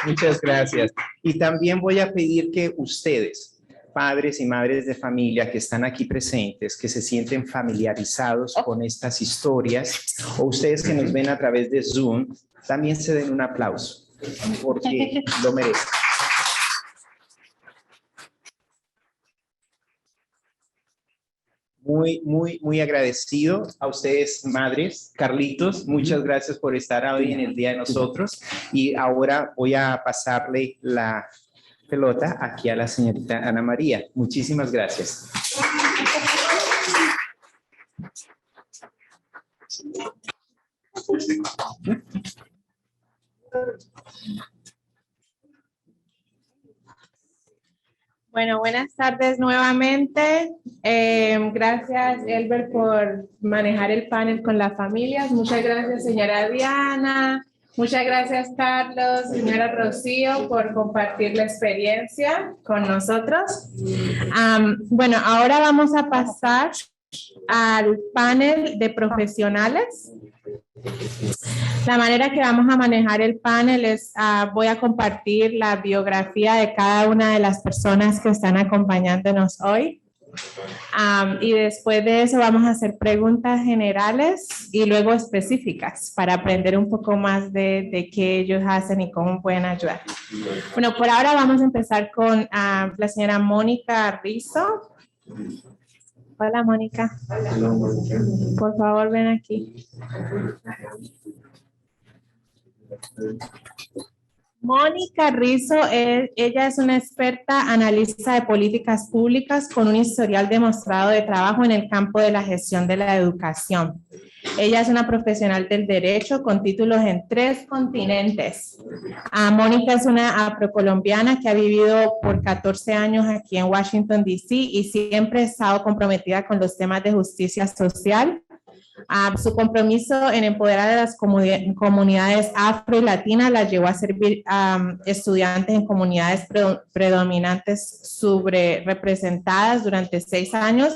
[SPEAKER 3] muchas gracias. Y también voy a pedir que ustedes, padres y madres de familia que están aquí presentes, que se sienten familiarizados con estas historias, o ustedes que nos ven a través de Zoom, también se den un aplauso, porque lo merecen. Muy agradecido a ustedes, madres. Carlitos, muchas gracias por estar hoy en el Día de Nosotros. Y ahora voy a pasarle la pelota aquí a la señorita Ana María. Muchísimas gracias.
[SPEAKER 2] Bueno, buenas tardes nuevamente. Gracias, Elber, por manejar el panel con las familias. Muchas gracias, señora Diana. Muchas gracias, Carlos, señora Rocío, por compartir la experiencia con nosotros. Bueno, ahora vamos a pasar al panel de profesionales. La manera que vamos a manejar el panel es, voy a compartir la biografía de cada una de las personas que están acompañándonos hoy. Y después de eso vamos a hacer preguntas generales y luego específicas para aprender un poco más de qué ellos hacen y cómo pueden ayudar. Bueno, por ahora vamos a empezar con la señora Mónica Rizzo. Hola, Mónica. Por favor, ven aquí. Mónica Rizzo, ella es una experta analista de políticas públicas con un historial demostrado de trabajo en el campo de la gestión de la educación. Ella es una profesional del derecho con títulos en 3 continentes. Mónica es una afrocolombiana que ha vivido por 14 años aquí en Washington, D.C. y siempre ha estado comprometida con los temas de justicia social. Su compromiso en empoderar a las comunidades afro y latinas la llevó a servir a estudiantes en comunidades predominantes subrepresentadas durante 6 años,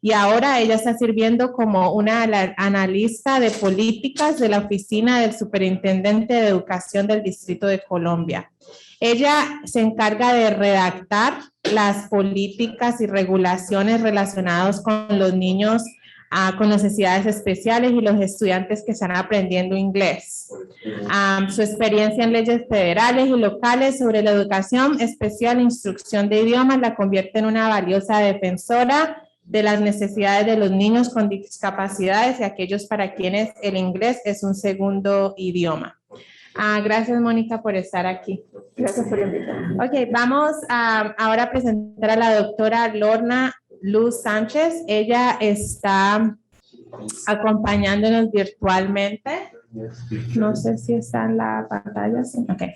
[SPEAKER 2] y ahora ella está sirviendo como una analista de políticas de la Oficina del Superintendente de Educación del Distrito de Columbia. Ella se encarga de redactar las políticas y regulaciones relacionadas con los niños con necesidades especiales y los estudiantes que están aprendiendo inglés. Su experiencia en leyes federales y locales sobre la educación especial e instrucción de idiomas la convierte en una valiosa defensora de las necesidades de los niños con discapacidades y aquellos para quienes el inglés es un segundo idioma. Gracias, Mónica, por estar aquí. Gracias por invitarme. Ok, vamos ahora a presentar a la doctora Lorna Luz Sánchez. Ella está acompañándonos virtualmente. No sé si está en la pantalla. Sí. Okay.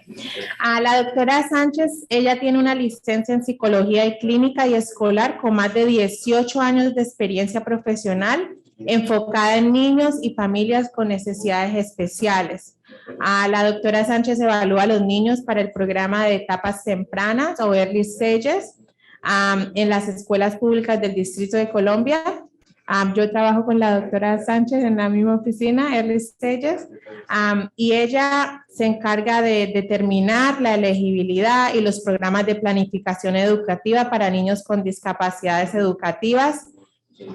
[SPEAKER 2] La doctora Sánchez, ella tiene una licencia en psicología y clínica y escolar con más de 18 años de experiencia profesional enfocada en niños y familias con necesidades especiales. La doctora Sánchez evalúa a los niños para el programa de etapas tempranas o Early Stages en las escuelas públicas del Distrito de Columbia. Yo trabajo con la doctora Sánchez en la misma oficina, Early Stages, y ella se encarga de determinar la elegibilidad y los programas de planificación educativa para niños con discapacidades educativas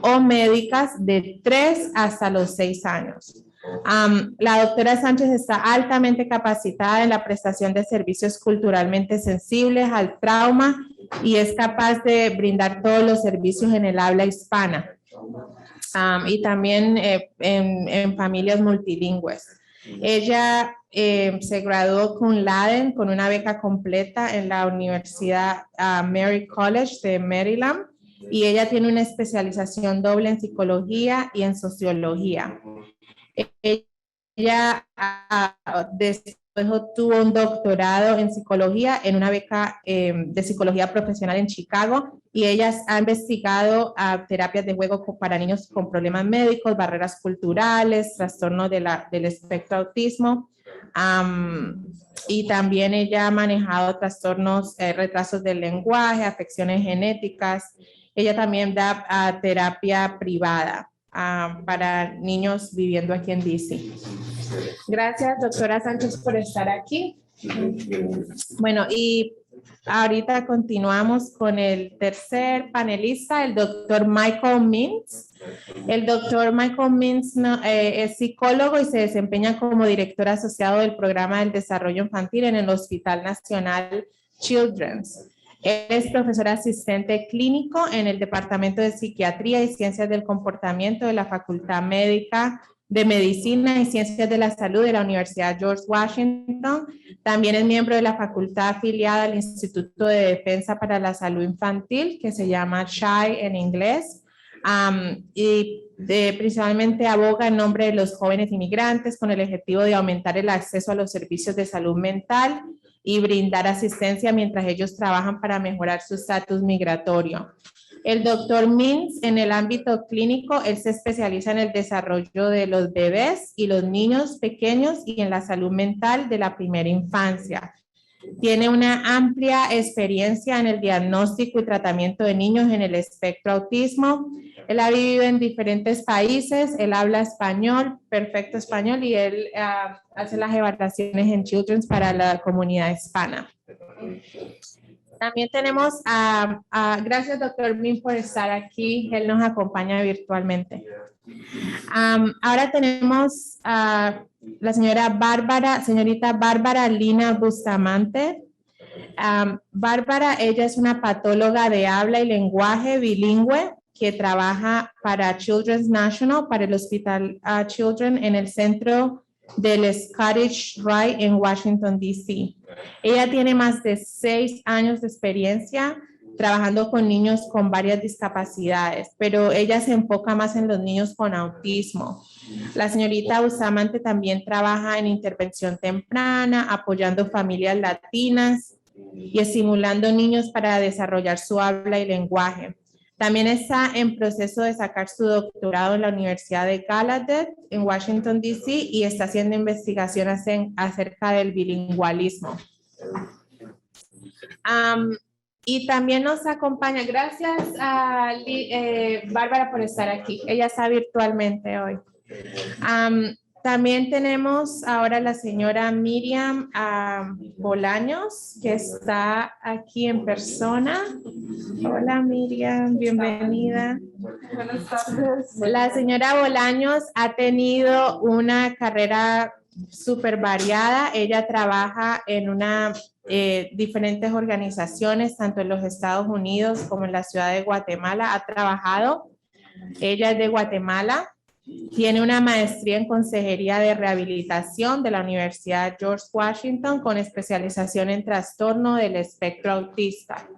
[SPEAKER 2] o médicas de 3 hasta los 6 años. La doctora Sánchez está altamente capacitada en la prestación de servicios culturalmente sensibles al trauma y es capaz de brindar todos los servicios en el habla hispana y también en familias multilingües. Ella se graduó cum laude con una beca completa en la Universidad Mary College de Maryland y ella tiene una especialización doble en psicología y en sociología. Ella después obtuvo un doctorado en psicología en una beca de psicología profesional en Chicago y ella ha investigado terapias de juego para niños con problemas médicos, barreras culturales, trastornos del espectro autismo. Y también ella ha manejado trastornos, retrasos del lenguaje, afecciones genéticas. Ella también da terapia privada para niños viviendo aquí en DC. Gracias, doctora Sánchez, por estar aquí. Bueno, y ahorita continuamos con el tercer panelista, el doctor Michael Mintz. El doctor Michael Mintz es psicólogo y se desempeña como director asociado del programa del desarrollo infantil en el Hospital Nacional Children's. Él es profesor asistente clínico en el Departamento de Psiquiatría y Ciencias del Comportamiento de la Facultad Médica de Medicina y Ciencias de la Salud de la Universidad George Washington. También es miembro de la facultad afiliada al Instituto de Defensa para la Salud Infantil, que se llama SHI en inglés, y principalmente aboga en nombre de los jóvenes inmigrantes con el objetivo de aumentar el acceso a los servicios de salud mental y brindar asistencia mientras ellos trabajan para mejorar su estatus migratorio. El doctor Mintz, en el ámbito clínico, él se especializa en el desarrollo de los bebés y los niños pequeños y en la salud mental de la primera infancia. Tiene una amplia experiencia en el diagnóstico y tratamiento de niños en el espectro autismo. Él ha vivido en diferentes países, él habla español, perfecto español, y él hace las evaluaciones en Children's para la comunidad hispana. También tenemos gracias, doctor Min, por estar aquí. Él nos acompaña virtualmente. Ahora tenemos a la señorita Bárbara Lina Bustamante. Bárbara, ella es una patóloga de habla y lenguaje bilingüe que trabaja para Children's National, para el Hospital Children en el centro del Scottish Rite en Washington, D.C. Ella tiene más de 6 años de experiencia trabajando con niños con varias discapacidades, pero ella se enfoca más en los niños con autismo. La señorita Bustamante también trabaja en intervención temprana, apoyando familias latinas y estimulando niños para desarrollar su habla y lenguaje. También está en proceso de sacar su doctorado en la Universidad de Gallaudet en Washington, D.C. y está haciendo investigaciones acerca del bilingüismo. Y también nos acompaña, gracias a Bárbara por estar aquí. Ella está virtualmente hoy. También tenemos ahora la señora Miriam Bolaños, que está aquí en persona. Hola Miriam, bienvenida.
[SPEAKER 7] Buenas tardes.
[SPEAKER 2] La señora Bolaños ha tenido una carrera súper variada. Ella trabaja en diferentes organizaciones, tanto en los Estados Unidos como en la ciudad de Guatemala. Ha trabajado. Ella es de Guatemala. Tiene una maestría en consejería de rehabilitación de la Universidad George Washington con especialización en trastorno del espectro autista.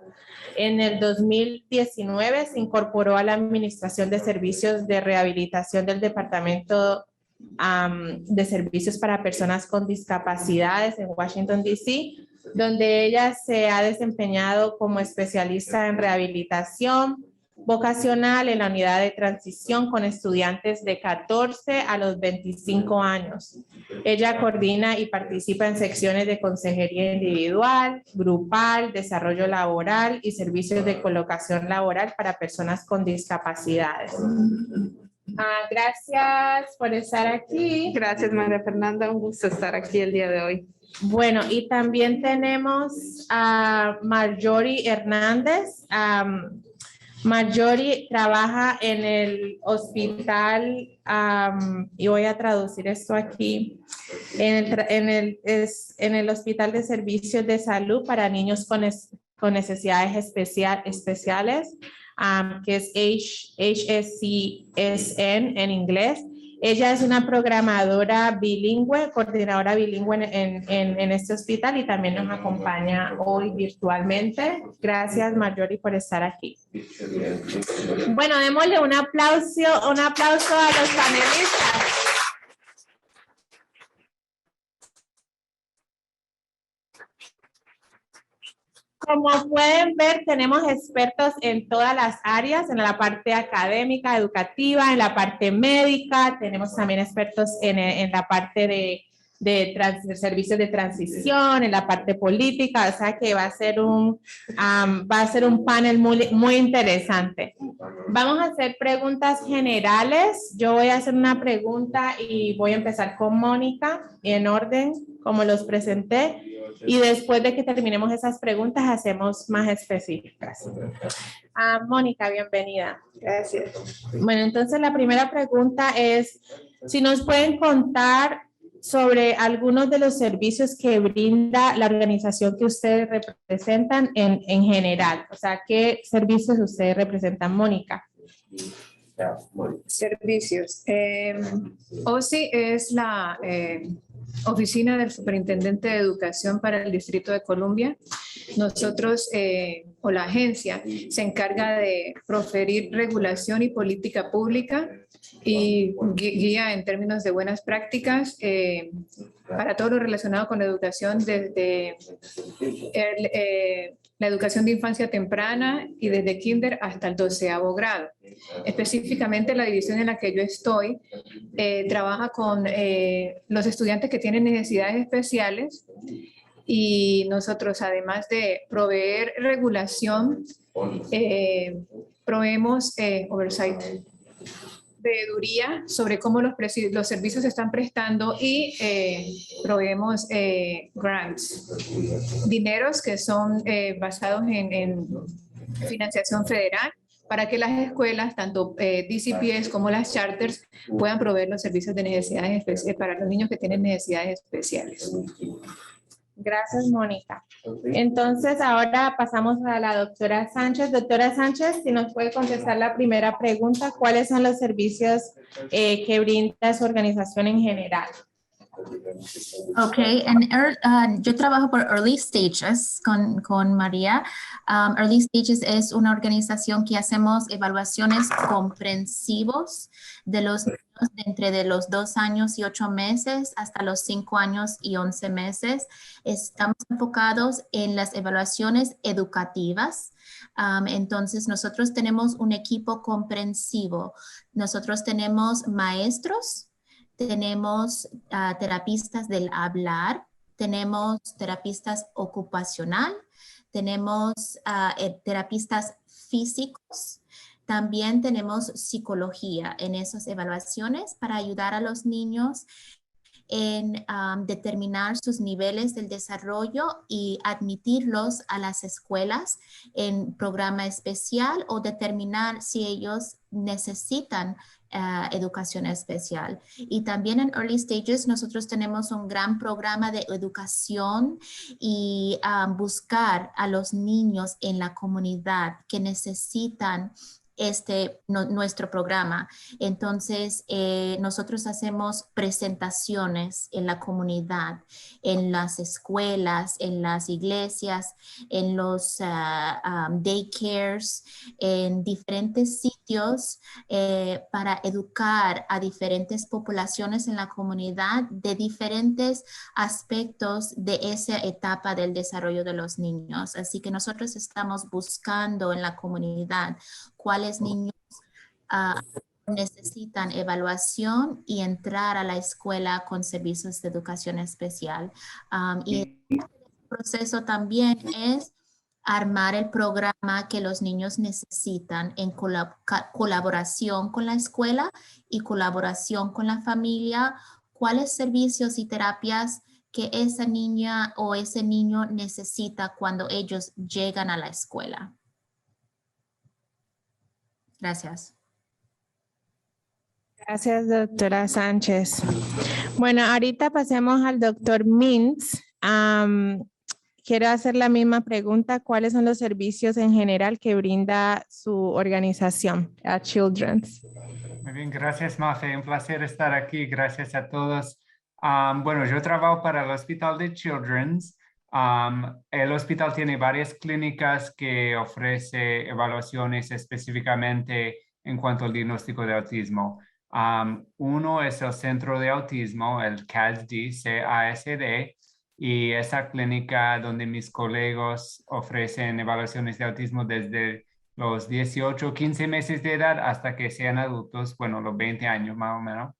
[SPEAKER 2] En el 2019 se incorporó a la Administración de Servicios de Rehabilitación del Departamento de Servicios para Personas con Discapacidades en Washington, D.C., donde ella se ha desempeñado como especialista en rehabilitación vocacional en la unidad de transición con estudiantes de 14 a los 25 años. Ella coordina y participa en secciones de consejería individual, grupal, desarrollo laboral y servicios de colocación laboral para personas con discapacidades. Gracias por estar aquí.
[SPEAKER 7] Gracias, María Fernanda. Un gusto estar aquí el día de hoy.
[SPEAKER 2] Bueno, y también tenemos a Marjorie Hernández. Marjorie trabaja en el hospital, y voy a traducir esto aquí, en el Hospital de Servicios de Salud para Niños con Necesidades Especiales, que es HSCSN en inglés. Ella es una programadora bilingüe, coordinadora bilingüe en este hospital y también nos acompaña hoy virtualmente. Gracias, Marjorie, por estar aquí. Bueno, démosle un aplauso a los panelistas. Como pueden ver, tenemos expertos en todas las áreas, en la parte académica, educativa, en la parte médica, tenemos también expertos en la parte de servicios de transición, en la parte política, o sea que va a ser un panel muy interesante. Vamos a hacer preguntas generales. Yo voy a hacer una pregunta y voy a empezar con Mónica en orden, como los presenté. Y después de que terminemos esas preguntas, hacemos más específicas. Mónica, bienvenida.
[SPEAKER 7] Gracias.
[SPEAKER 2] Bueno, entonces la primera pregunta es, si nos pueden contar sobre algunos de los servicios que brinda la organización que ustedes representan en general. O sea, ¿qué servicios ustedes representan, Mónica?
[SPEAKER 8] Servicios. OSI es la Oficina del Superintendente de Educación para el Distrito de Columbia. Nosotros, o la agencia, se encarga de proferir regulación y política pública y guía en términos de buenas prácticas para todo lo relacionado con educación, desde la educación de infancia temprana y desde kinder hasta el 12º grado. Específicamente la división en la que yo estoy trabaja con los estudiantes que tienen necesidades especiales y nosotros, además de proveer regulación, proveemos oversight, veeduría sobre cómo los servicios se están prestando y proveemos grants, dineros que son basados en financiación federal para que las escuelas, tanto DCPS como las charters, puedan proveer los servicios de necesidades especiales para los niños que tienen necesidades especiales.
[SPEAKER 2] Gracias, Mónica. Entonces, ahora pasamos a la doctora Sánchez. Doctora Sánchez, si nos puede contestar la primera pregunta, ¿cuáles son los servicios que brinda su organización en general?
[SPEAKER 9] Ok, yo trabajo por Early Stages con María. Early Stages es una organización que hacemos evaluaciones comprensivos de los niños entre los 2 años y 8 meses hasta los 5 años y 11 meses. Estamos enfocados en las evaluaciones educativas. Entonces, nosotros tenemos un equipo comprensivo. Nosotros tenemos maestros, tenemos terapistas del hablar, tenemos terapistas ocupacional, tenemos terapistas físicos, también tenemos psicología en esas evaluaciones para ayudar a los niños en determinar sus niveles del desarrollo y admitirlos a las escuelas en programa especial o determinar si ellos necesitan educación especial. Y también en Early Stages nosotros tenemos un gran programa de educación y buscar a los niños en la comunidad que necesitan nuestro programa. Entonces, nosotros hacemos presentaciones en la comunidad, en las escuelas, en las iglesias, en los daycares, en diferentes sitios para educar a diferentes poblaciones en la comunidad de diferentes aspectos de esa etapa del desarrollo de los niños. Así que nosotros estamos buscando en la comunidad cuáles niños necesitan evaluación y entrar a la escuela con servicios de educación especial. Y el proceso también es armar el programa que los niños necesitan en colaboración con la escuela y colaboración con la familia, cuáles servicios y terapias que esa niña o ese niño necesita cuando ellos llegan a la escuela. Gracias.
[SPEAKER 2] Gracias, doctora Sánchez. Bueno, ahorita pasemos al doctor Mintz. Quiero hacer la misma pregunta. ¿Cuáles son los servicios en general que brinda su organización, Children's?
[SPEAKER 10] bien, gracias, Mafe. Un placer estar aquí. Gracias a todos. Bueno, yo trabajo para el Hospital de Children's. El hospital tiene varias clínicas que ofrece evaluaciones específicamente en cuanto al diagnóstico de autismo. Uno es el Centro de Autismo, el CASD, CASD, y esa clínica donde mis colegas ofrecen evaluaciones de autismo desde los 18, 15 meses de edad hasta que sean adultos, bueno, los 20 años más o menos.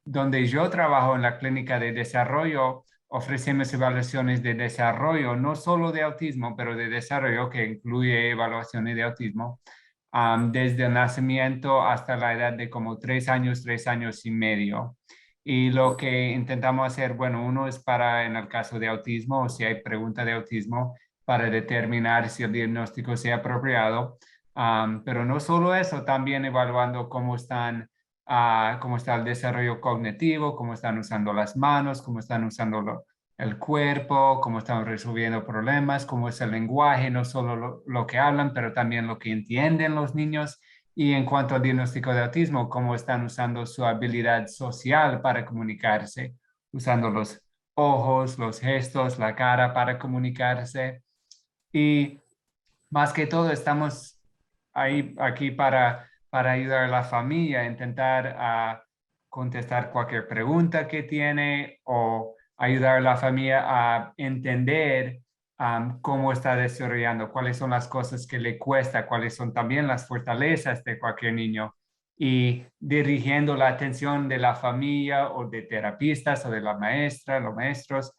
[SPEAKER 10] Donde yo trabajo en la clínica de desarrollo, ofrecemos evaluaciones de desarrollo, no solo de autismo, pero de desarrollo que incluye evaluaciones de autismo, desde el nacimiento hasta la edad de como 3 años y medio. Y lo que intentamos hacer, bueno, uno es para, en el caso de autismo, o si hay pregunta de autismo, para determinar si el diagnóstico sea apropiado. Pero no solo eso, también evaluando cómo está el desarrollo cognitivo, cómo están usando las manos, cómo están usando el cuerpo, cómo están resolviendo problemas, cómo es el lenguaje, no solo lo que hablan, pero también lo que entienden los niños. Y en cuanto al diagnóstico de autismo, cómo están usando su habilidad social para comunicarse, usando los ojos, los gestos, la cara para comunicarse. Y más que todo estamos aquí para ayudar a la familia a intentar contestar cualquier pregunta que tiene o ayudar a la familia a entender cómo está desarrollando, cuáles son las cosas que le cuesta, cuáles son también las fortalezas de cualquier niño y dirigiendo la atención de la familia o de terapistas o de la maestra, los maestros,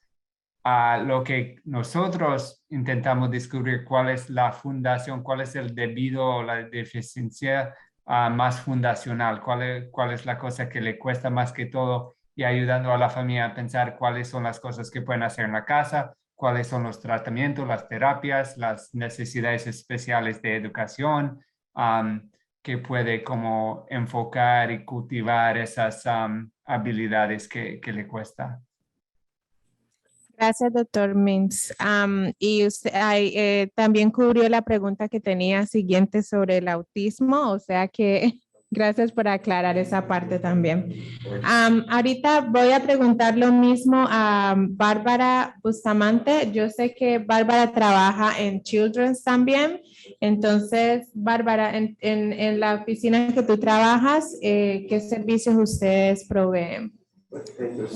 [SPEAKER 10] a lo que nosotros intentamos descubrir cuál es la fundación, cuál es el debido o la deficiencia más fundacional, cuál es la cosa que le cuesta más que todo y ayudando a la familia a pensar cuáles son las cosas que pueden hacer en la casa, cuáles son los tratamientos, las terapias, las necesidades especiales de educación, que puede como enfocar y cultivar esas habilidades que le cuesta.
[SPEAKER 2] Gracias, doctor Mintz. Y usted también cubrió la pregunta que tenía siguiente sobre el autismo, o sea que gracias por aclarar esa parte también. Ahorita voy a preguntar lo mismo a Bárbara Bustamante. Yo sé que Bárbara trabaja en Children's también. Entonces, Bárbara, en la oficina que tú trabajas, ¿qué servicios ustedes proveen?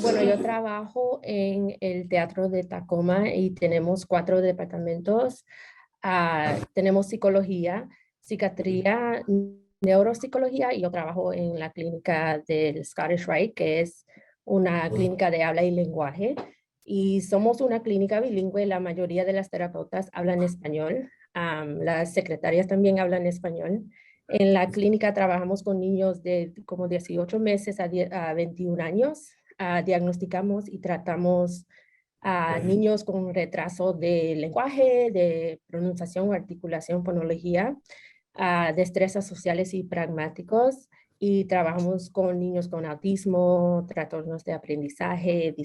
[SPEAKER 11] Bueno, yo trabajo en el Teatro de Tacoma y tenemos 4 departamentos. Tenemos psicología, psiquiatría, neuropsicología y yo trabajo en la clínica del Scottish Rite, que es una clínica de habla y lenguaje. Y somos una clínica bilingüe, la mayoría de las terapeutas hablan español, las secretarias también hablan español. En la clínica trabajamos con niños de como 18 meses a 21 años. Diagnosticamos y tratamos a niños con retraso de lenguaje, de pronunciación, articulación, fonología, destrezas sociales y pragmáticos. Y trabajamos con niños con autismo, trastornos de aprendizaje,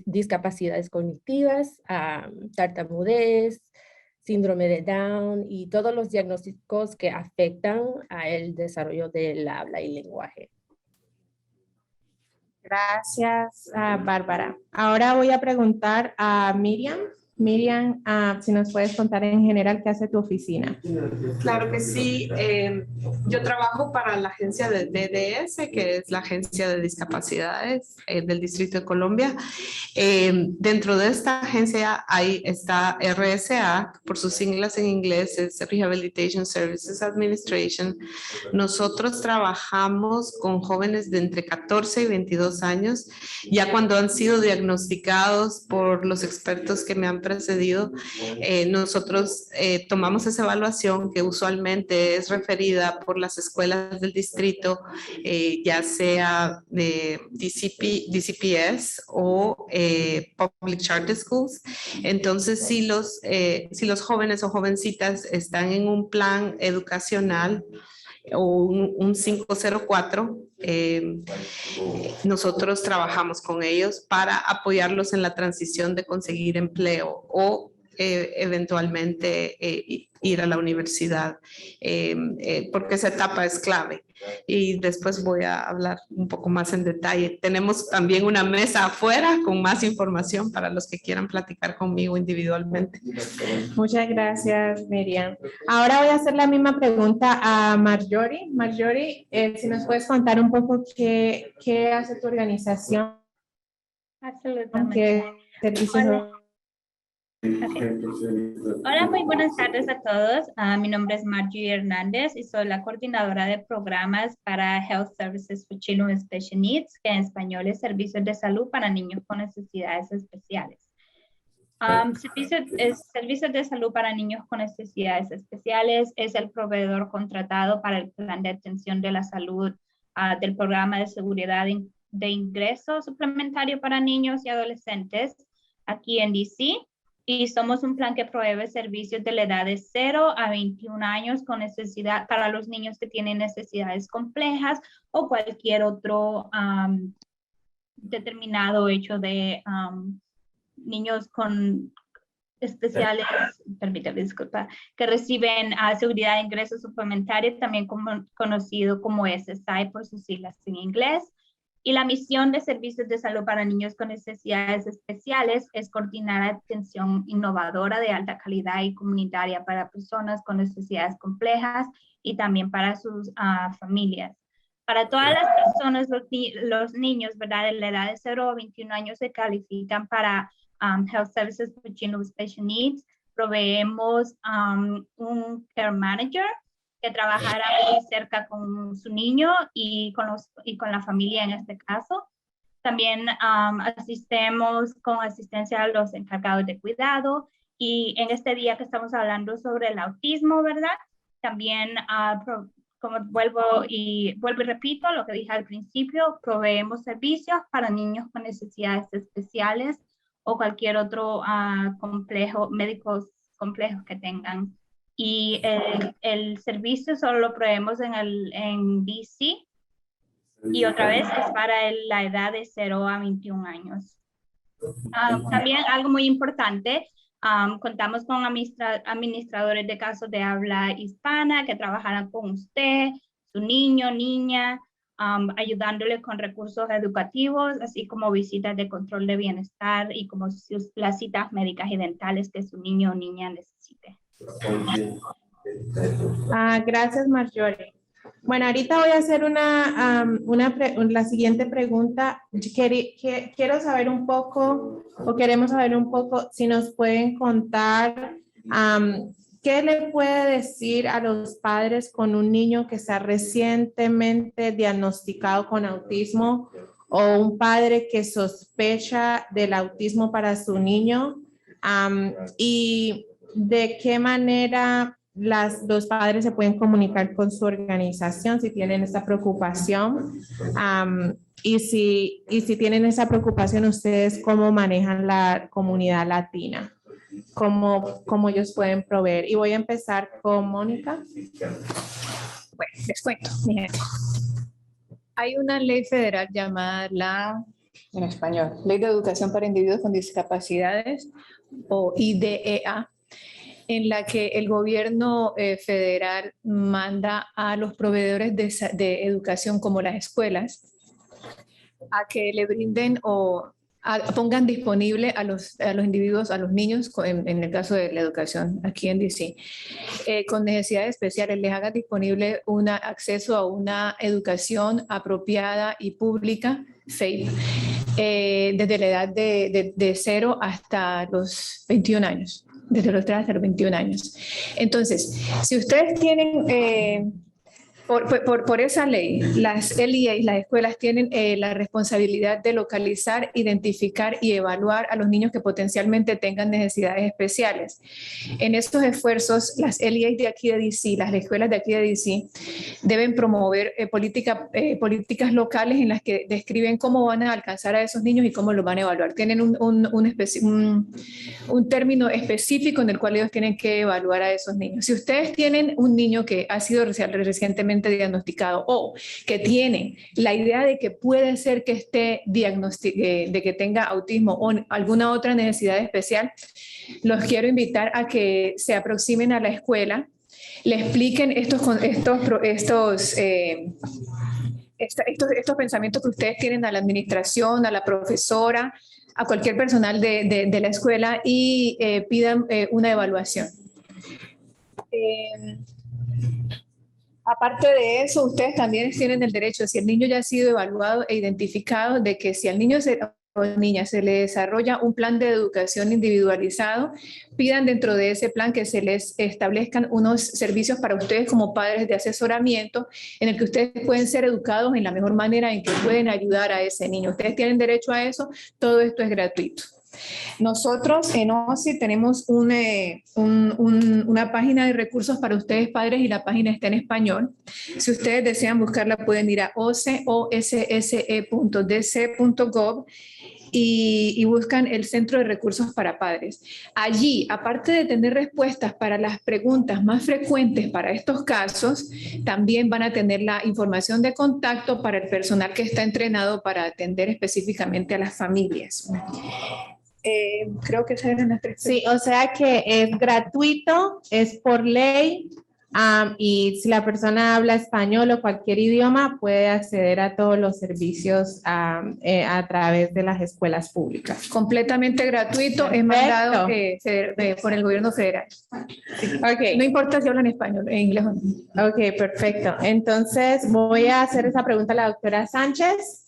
[SPEAKER 11] discapacidades cognitivas, tartamudez, síndrome de Down y todos los diagnósticos que afectan al desarrollo del habla y lenguaje.
[SPEAKER 2] Gracias, Bárbara. Ahora voy a preguntar a Miriam. Miriam, si nos puedes contar en general qué hace tu oficina.
[SPEAKER 7] Claro que sí. Yo trabajo para la agencia de DDS, que es la Agencia de Discapacidades del Distrito de Columbia. Dentro de esta agencia está RSA, por sus siglas en inglés, es Rehabilitation Services Administration. Nosotros trabajamos con jóvenes de entre 14 y 22 años, ya cuando han sido diagnosticados por los expertos que me han precedido, nosotros tomamos esa evaluación que usualmente es referida por las escuelas del distrito, ya sea de DCPS o Public Charter Schools. Entonces, si los jóvenes o jovencitas están en un plan educacional o un 504, nosotros trabajamos con ellos para apoyarlos en la transición de conseguir empleo o eventualmente ir a la universidad, porque esa etapa es clave. Y después voy a hablar un poco más en detalle. Tenemos también una mesa afuera con más información para los que quieran platicar conmigo individualmente.
[SPEAKER 2] Muchas gracias, Miriam. Ahora voy a hacer la misma pregunta a Marjorie. Marjorie, si nos puedes contar un poco qué hace tu organización.
[SPEAKER 12] Absolutamente.
[SPEAKER 2] ¿Qué servicios?
[SPEAKER 12] Hola, muy buenas tardes a todos. Mi nombre es Marjorie Hernández y soy la coordinadora de programas para Health Services for Children with Special Needs, que en español es Servicios de Salud para Niños con Necesidades Especiales. Servicios de Salud para Niños con Necesidades Especiales es el proveedor contratado para el Plan de Atención de la Salud del Programa de Seguridad de Ingreso Suplementario para Niños y Adolescentes aquí en DC. Y somos un plan que provee servicios de la edad de 0 a 21 años con necesidad para los niños que tienen necesidades complejas o cualquier otro determinado hecho de niños con especiales, permítame, disculpa, que reciben seguridad de ingreso suplementario, también conocido como SSI por sus siglas en inglés. Y la misión de Servicios de Salud para Niños con Necesidades Especiales es coordinar atención innovadora de alta calidad y comunitaria para personas con necesidades complejas y también para sus familias. Para todas las personas, los niños, ¿verdad?, de la edad de 0 a 21 años se califican para Health Services for Children with Special Needs. Proveemos un Care Manager que trabajará muy cerca con su niño y con la familia en este caso. También asistimos con asistencia a los encargados de cuidado y en este día que estamos hablando sobre el autismo, ¿verdad? También, como vuelvo y repito lo que dije al principio, proveemos servicios para niños con necesidades especiales o cualquier otro médicos complejos que tengan. Y el servicio solo lo proveemos en DC y otra vez es para la edad de 0 a 21 años. También algo muy importante, contamos con administradores de casos de habla hispana que trabajarán con usted, su niño, niña, ayudándole con recursos educativos, así como visitas de control de bienestar y como las citas médicas y dentales que su niño o niña necesite.
[SPEAKER 2] Gracias, Marjorie. Bueno, ahorita voy a hacer la siguiente pregunta. Quiero saber un poco, o queremos saber un poco, si nos pueden contar qué le puede decir a los padres con un niño que está recientemente diagnosticado con autismo o un padre que sospecha del autismo para su niño, y de qué manera los padres se pueden comunicar con su organización si tienen esa preocupación, y si tienen esa preocupación, ustedes cómo manejan la comunidad latina, cómo ellos pueden proveer. Y voy a empezar con Mónica.
[SPEAKER 8] Bueno, les cuento. Miren. Hay una ley federal llamada en español, Ley de Educación para Individuos con Discapacidades, o IDEA, en la que el gobierno federal manda a los proveedores de educación como las escuelas a que le brinden o pongan disponible a los individuos, a los niños, en el caso de la educación aquí en DC, con necesidades especiales, les haga disponible un acceso a una educación apropiada y pública, safe, desde la edad de 0 hasta los 21 años. Desde los 3 hasta los 21 años. Entonces, si ustedes tienen, por esa ley, las LEA, las escuelas tienen la responsabilidad de localizar, identificar y evaluar a los niños que potencialmente tengan necesidades especiales. En estos esfuerzos, las LEA de aquí de DC, las escuelas de aquí de DC, deben promover políticas locales en las que describen cómo van a alcanzar a esos niños y cómo los van a evaluar. Tienen un término específico en el cual ellos tienen que evaluar a esos niños. Si ustedes tienen un niño que ha sido recientemente recientemente diagnosticado o que tiene la idea de que puede ser que esté de que tenga autismo o alguna otra necesidad especial, los quiero invitar a que se aproximen a la escuela, le expliquen estos pensamientos que ustedes tienen a la administración, a la profesora, a cualquier personal de la escuela y pidan una evaluación. Aparte de eso, ustedes también tienen el derecho, si el niño ya ha sido evaluado e identificado, de que si al niño o niña se le desarrolla un plan de educación individualizado, pidan dentro de ese plan que se les establezcan unos servicios para ustedes como padres de asesoramiento en el que ustedes pueden ser educados en la mejor manera en que pueden ayudar a ese niño. Ustedes tienen derecho a eso, todo esto es gratuito. Nosotros en OSI tenemos una página de recursos para ustedes padres y la página está en español. Si ustedes desean buscarla pueden ir a osse.dc.gov y buscan el Centro de Recursos para Padres. Allí, aparte de tener respuestas para las preguntas más frecuentes para estos casos, también van a tener la información de contacto para el personal que está entrenado para atender específicamente a las familias. Creo que esas eran las tres.
[SPEAKER 2] Sí, o sea que es gratuito, es por ley, y si la persona habla español o cualquier idioma puede acceder a todos los servicios a través de las escuelas públicas.
[SPEAKER 8] Completamente gratuito, es mandado por el gobierno federal.
[SPEAKER 2] Okay.
[SPEAKER 8] No importa si hablan español, en inglés o no.
[SPEAKER 2] Ok, perfecto. Entonces voy a hacer esa pregunta a la doctora Sánchez.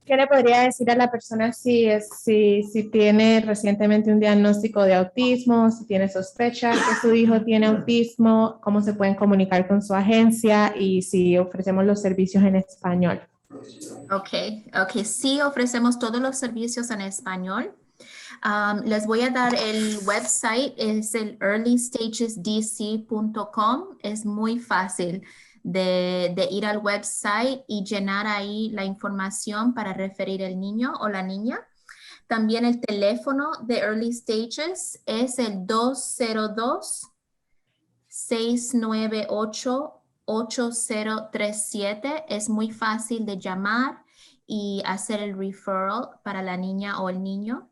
[SPEAKER 2] ¿Qué le podría decir a la persona si tiene recientemente un diagnóstico de autismo, si tiene sospecha que su hijo tiene autismo, cómo se pueden comunicar con su agencia y si ofrecemos los servicios en español?
[SPEAKER 9] Ok, sí ofrecemos todos los servicios en español. Les voy a dar el website, es el earlystagesdc.com, es muy fácil de ir al website y llenar ahí la información para referir el niño o la niña. También el teléfono de Early Stages es el 202-698-8037. Es muy fácil de llamar y hacer el referral para la niña o el niño.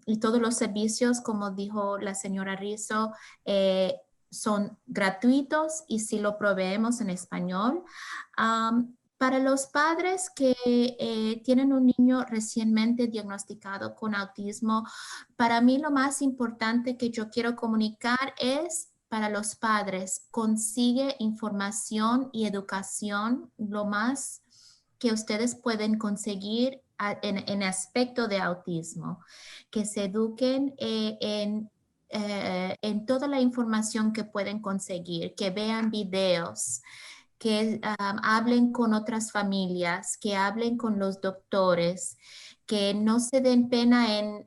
[SPEAKER 9] Y todos los servicios, como dijo la señora Rizzo, son gratuitos y sí lo proveemos en español. Para los padres que tienen un niño recientemente diagnosticado con autismo, para mí lo más importante que yo quiero comunicar es para los padres, consigue información y educación lo más que ustedes pueden conseguir en aspecto de autismo, que se eduquen en toda la información que pueden conseguir, que vean videos, que hablen con otras familias, que hablen con los doctores, que no se den pena en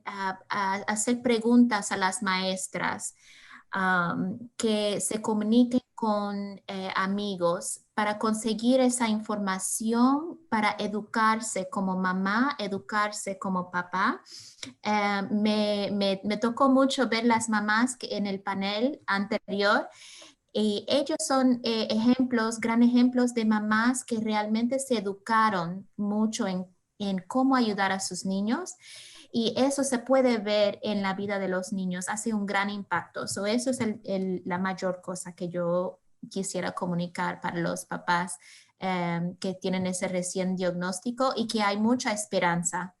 [SPEAKER 9] hacer preguntas a las maestras, que se comuniquen con amigos para conseguir esa información, para educarse como mamá, educarse como papá. Me tocó mucho ver las mamás en el panel anterior y ellos son gran ejemplos de mamás que realmente se educaron mucho en cómo ayudar a sus niños. Y eso se puede ver en la vida de los niños, hace un gran impacto. Eso es la mayor cosa que yo quisiera comunicar para los papás que tienen ese recién diagnóstico y que hay mucha esperanza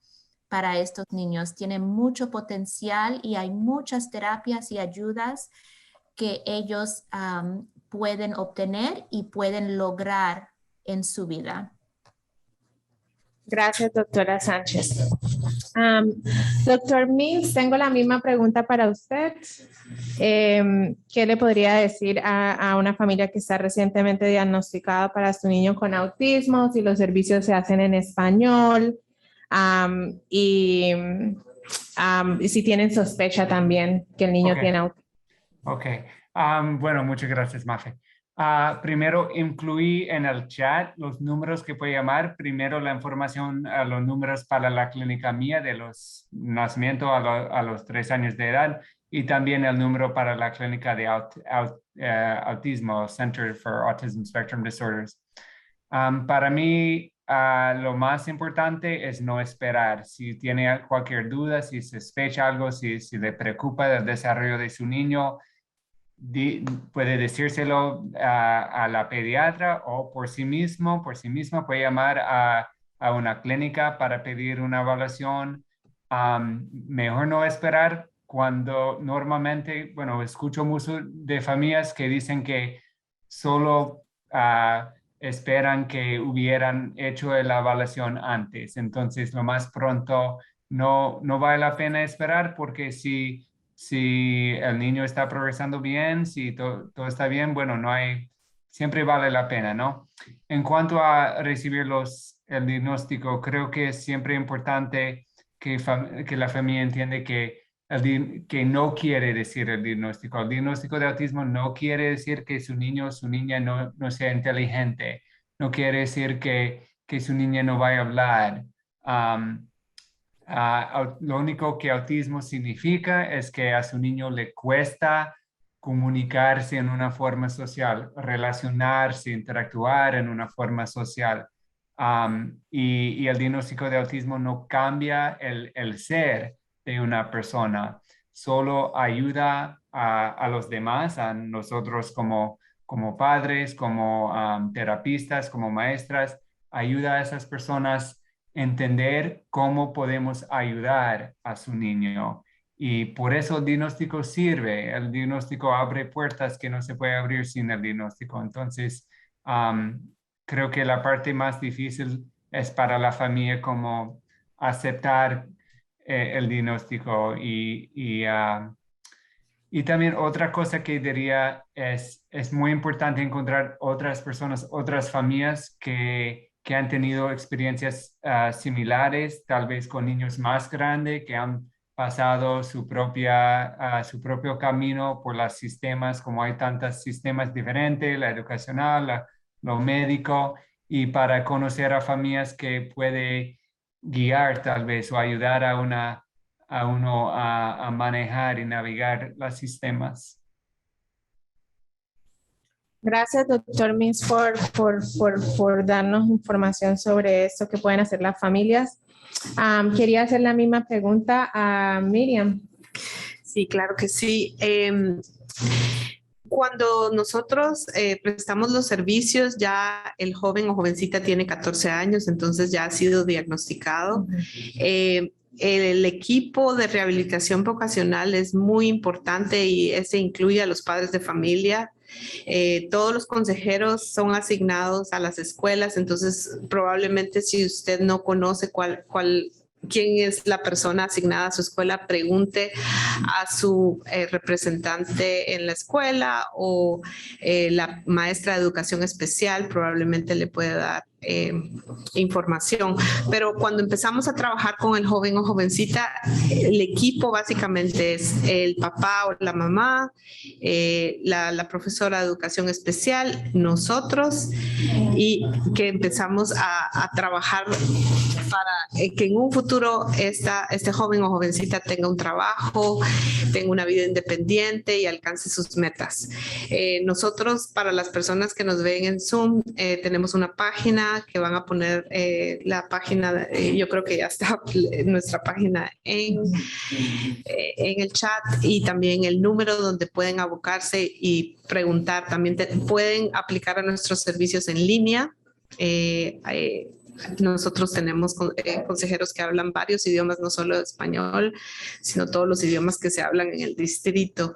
[SPEAKER 9] para estos niños. Tienen mucho potencial y hay muchas terapias y ayudas que ellos pueden obtener y pueden lograr en su vida.
[SPEAKER 2] Gracias, doctora Sánchez. Doctor Mills, tengo la misma pregunta para usted. ¿Qué le podría decir a una familia que está recientemente diagnosticada para su niño con autismo? Si los servicios se hacen en español y si tienen sospecha también que el niño tiene autismo.
[SPEAKER 10] Ok, bueno, muchas gracias, Mafe. Primero, incluí en el chat los números que puede llamar. Primero, la información, los números para la clínica mía de los nacimientos a los 3 años de edad. y también el número para la clínica de autismo, Center for Autism Spectrum Disorders. Para mí, lo más importante es no esperar. Si tiene cualquier duda, si sospecha algo, si le preocupa el desarrollo de su niño, puede decírselo a la pediatra o por sí misma puede llamar a una clínica para pedir una evaluación. Mejor no esperar cuando normalmente, bueno, escucho mucho de familias que dicen que solo esperan que hubieran hecho la evaluación antes. Entonces, lo más pronto no vale la pena esperar, porque si el niño está progresando bien, si todo está bien, bueno, siempre vale la pena, ¿no? En cuanto a recibir el diagnóstico, creo que es siempre importante que la familia entiende que no quiere decir el diagnóstico. El diagnóstico de autismo no quiere decir que su niño o su niña no sea inteligente. No quiere decir que su niña no vaya a hablar. Lo único que autismo significa es que a su niño le cuesta comunicarse en una forma social, relacionarse, interactuar en una forma social. Y el diagnóstico de autismo no cambia el ser de una persona, solo ayuda a los demás, a nosotros como padres, como terapistas, como maestras, ayuda a esas personas a entender cómo podemos ayudar a su niño. Y por eso el diagnóstico sirve. El diagnóstico abre puertas que no se puede abrir sin el diagnóstico. Entonces, creo que la parte más difícil es para la familia como aceptar el diagnóstico. Y también otra cosa que diría es muy importante encontrar otras personas, otras familias que han tenido experiencias similares, tal vez con niños más grandes, que han pasado su propio camino por los sistemas, como hay tantos sistemas diferentes, la educacional, lo médico, y para conocer a familias que puede guiar tal vez o ayudar a uno a manejar y navegar los sistemas.
[SPEAKER 2] Gracias, doctor Mins, por darnos información sobre esto que pueden hacer las familias. Quería hacer la misma pregunta a Miriam.
[SPEAKER 7] Sí, claro que sí. Cuando nosotros prestamos los servicios, ya el joven o jovencita tiene 14 años, entonces ya ha sido diagnosticado. El equipo de rehabilitación vocacional es muy importante y ese incluye a los padres de familia. Todos los consejeros son asignados a las escuelas, entonces probablemente si usted no conoce quién es la persona asignada a su escuela, pregunte a su representante en la escuela o la maestra de educación especial probablemente le puede dar información. Pero cuando empezamos a trabajar con el joven o jovencita, el equipo básicamente es el papá o la mamá, la profesora de educación especial, nosotros, y que empezamos a trabajar para que en un futuro este joven o jovencita tenga un trabajo, tenga una vida independiente y alcance sus metas. Nosotros, para las personas que nos ven en Zoom, tenemos una página que van a poner la página, yo creo que ya está nuestra página en el chat, y también el número donde pueden abocarse y preguntar. También pueden aplicar a nuestros servicios en línea. Nosotros tenemos consejeros que hablan varios idiomas, no solo español, sino todos los idiomas que se hablan en el distrito.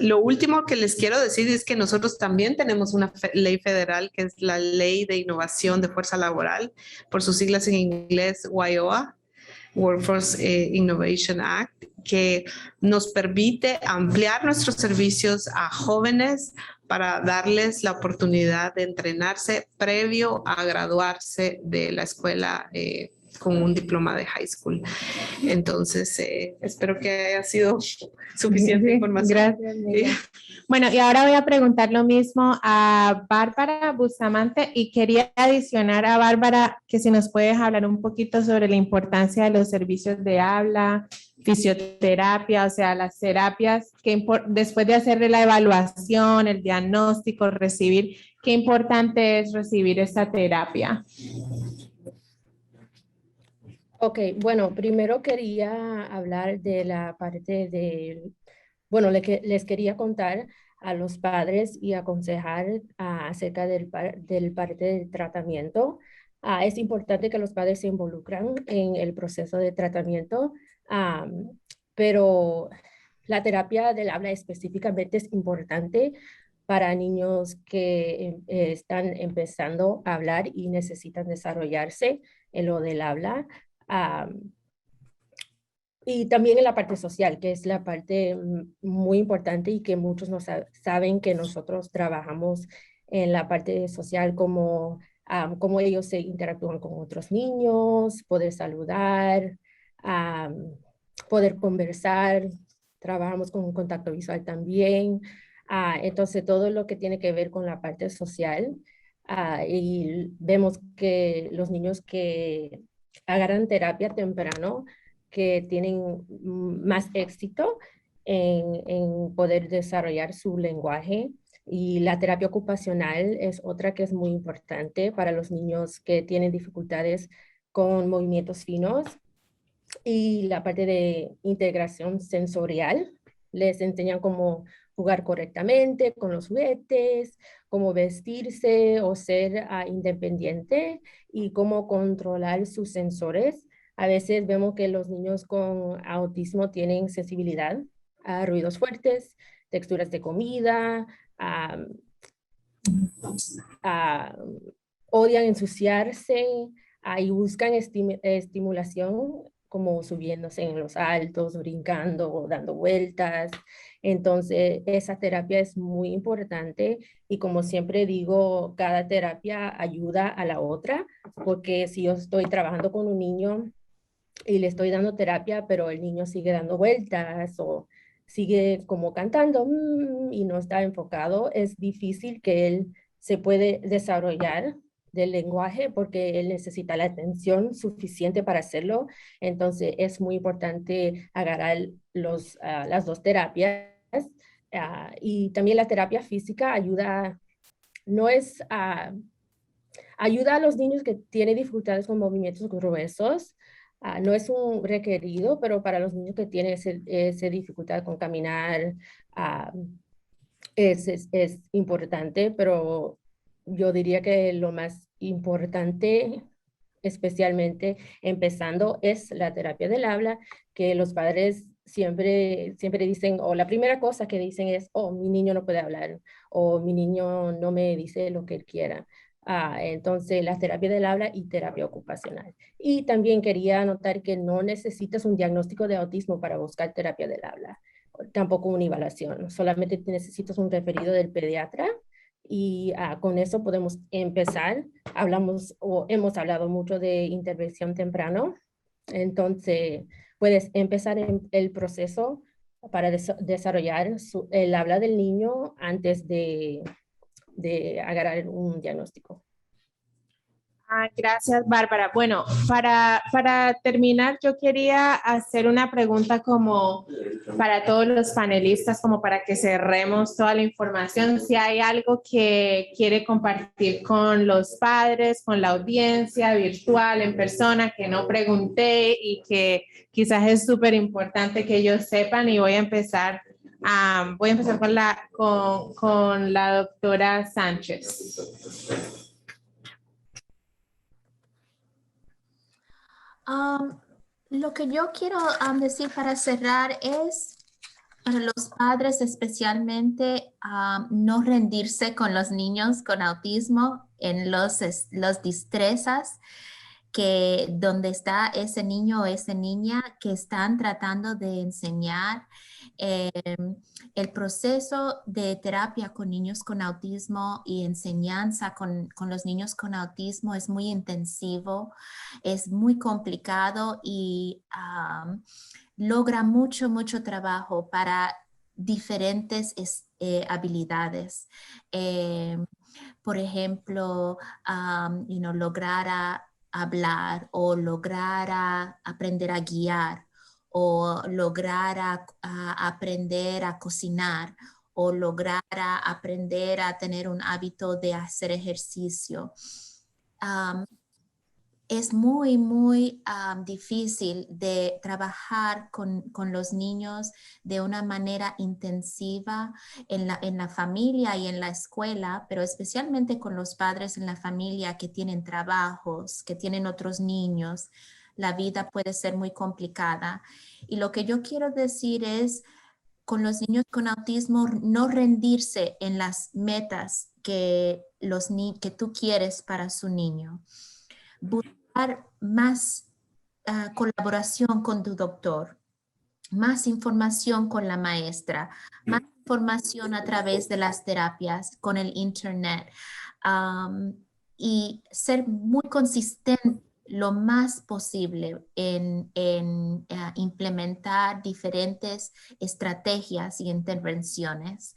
[SPEAKER 7] Lo último que les quiero decir es que nosotros también tenemos una ley federal, que es la Ley de Innovación de Fuerza Laboral, por sus siglas en inglés WIOA, Workforce Innovation Act, que nos permite ampliar nuestros servicios a jóvenes para darles la oportunidad de entrenarse previo a graduarse de la escuela con un diploma de high school. Entonces, espero que haya sido suficiente información.
[SPEAKER 2] Gracias. Bueno, y ahora voy a preguntar lo mismo a Bárbara Bustamante, y quería adicionar a Bárbara que si nos puedes hablar un poquito sobre la importancia de los servicios de habla, fisioterapia, o sea, las terapias, después de hacer la evaluación, el diagnóstico, recibir, qué importante es recibir esta terapia.
[SPEAKER 11] Ok, bueno, primero quería hablar de la parte de, bueno, les quería contar a los padres y aconsejar acerca del parte del tratamiento. Es importante que los padres se involucran en el proceso de tratamiento, pero la terapia del habla específicamente es importante para niños que están empezando a hablar y necesitan desarrollarse en lo del habla. Y también en la parte social, que es la parte muy importante y que muchos no saben que nosotros trabajamos en la parte social, como cómo ellos se interactúan con otros niños, poder saludar, poder conversar, trabajamos con un contacto visual también. Entonces, todo lo que tiene que ver con la parte social. Y vemos que los niños que agarran terapia temprano, que tienen más éxito en poder desarrollar su lenguaje. Y la terapia ocupacional es otra que es muy importante para los niños que tienen dificultades con movimientos finos. Y la parte de integración sensorial, les enseñan cómo jugar correctamente con los juguetes, cómo vestirse o ser independiente y cómo controlar sus sensores. A veces vemos que los niños con autismo tienen sensibilidad a ruidos fuertes, texturas de comida, odian ensuciarse y buscan estimulación, como subiéndose en los altos, brincando o dando vueltas. Entonces, esa terapia es muy importante y como siempre digo, cada terapia ayuda a la otra, porque si yo estoy trabajando con un niño y le estoy dando terapia, pero el niño sigue dando vueltas o sigue como cantando y no está enfocado, es difícil que él se puede desarrollar del lenguaje porque él necesita la atención suficiente para hacerlo. Entonces es muy importante agarrar las dos terapias. Y también la terapia física ayuda, ayuda a los niños que tienen dificultades con movimientos gruesos. No es un requerido, pero para los niños que tienen esa dificultad con caminar, es importante, pero yo diría que lo más importante, especialmente empezando, es la terapia del habla, que los padres siempre dicen, o la primera cosa que dicen es, oh, mi niño no puede hablar, o mi niño no me dice lo que él quiera. Entonces, la terapia del habla y terapia ocupacional. Y también quería anotar que no necesitas un diagnóstico de autismo para buscar terapia del habla, tampoco una evaluación, solamente necesitas un referido del pediatra y con eso podemos empezar. Hemos hablado mucho de intervención temprano, entonces puedes empezar el proceso para desarrollar el habla del niño antes de agarrar un diagnóstico.
[SPEAKER 2] Gracias, Bárbara. Bueno, para terminar, yo quería hacer una pregunta como para todos los panelistas, como para que cerremos toda la información. Si hay algo que quiere compartir con los padres, con la audiencia virtual, en persona, que no pregunté y que quizás es súper importante que ellos sepan, y voy a empezar con la doctora Sánchez.
[SPEAKER 9] Lo que yo quiero decir para cerrar es para los padres especialmente no rendirse con los niños con autismo en los destrezas que donde está ese niño o esa niña que están tratando de enseñar. El proceso de terapia con niños con autismo y enseñanza con los niños con autismo es muy intensivo, es muy complicado y logra mucho trabajo para diferentes habilidades. Por ejemplo, lograr hablar o lograr aprender a guiar o lograr a aprender a cocinar, o lograr a aprender a tener un hábito de hacer ejercicio. Es muy difícil de trabajar con los niños de una manera intensiva en la familia y en la escuela, pero especialmente con los padres en la familia que tienen trabajos, que tienen otros niños. La vida puede ser muy complicada. Y lo que yo quiero decir es, con los niños con autismo, no rendirse en las metas que tú quieres para su niño. Buscar más colaboración con tu doctor, más información con la maestra, más información a través de las terapias, con el internet, y ser muy consistente lo más posible en implementar diferentes estrategias y intervenciones.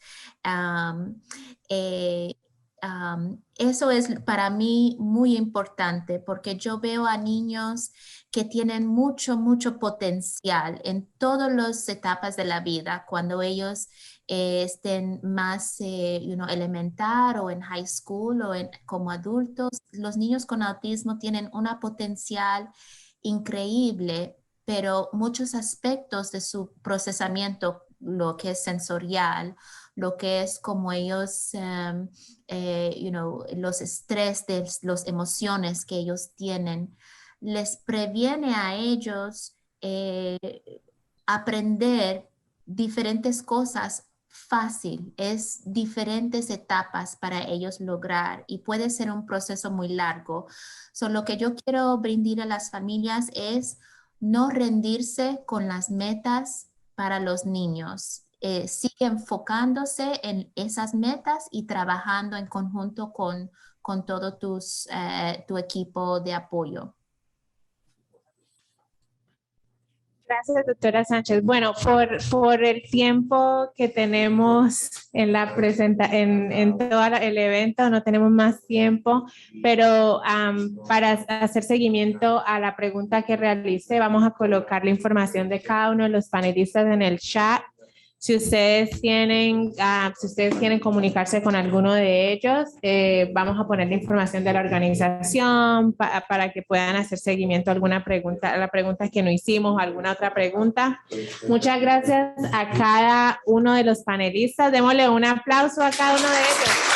[SPEAKER 9] Eso es para mí muy importante porque yo veo a niños que tienen mucho potencial en todas las etapas de la vida, cuando ellos estén más elemental o en high school o como adultos. Los niños con autismo tienen un potencial increíble, pero muchos aspectos de su procesamiento, lo que es sensorial, lo que es como ellos, los estrés de las emociones que ellos tienen, les previene a ellos aprender diferentes cosas fácil. Es diferentes etapas para ellos lograr y puede ser un proceso muy largo. Lo que yo quiero brindar a las familias es no rendirse con las metas para los niños. Sigue enfocándose en esas metas y trabajando en conjunto con todo tu equipo de apoyo.
[SPEAKER 2] Gracias, doctora Sánchez. Bueno, por el tiempo que tenemos en todo el evento, no tenemos más tiempo, pero para hacer seguimiento a la pregunta que realicé, vamos a colocar la información de cada uno de los panelistas en el chat. Si ustedes quieren comunicarse con alguno de ellos, vamos a poner la información de la organización para que puedan hacer seguimiento a alguna pregunta, a la pregunta que no hicimos, alguna otra pregunta. Muchas gracias a cada uno de los panelistas. Démosle un aplauso a cada uno de ellos.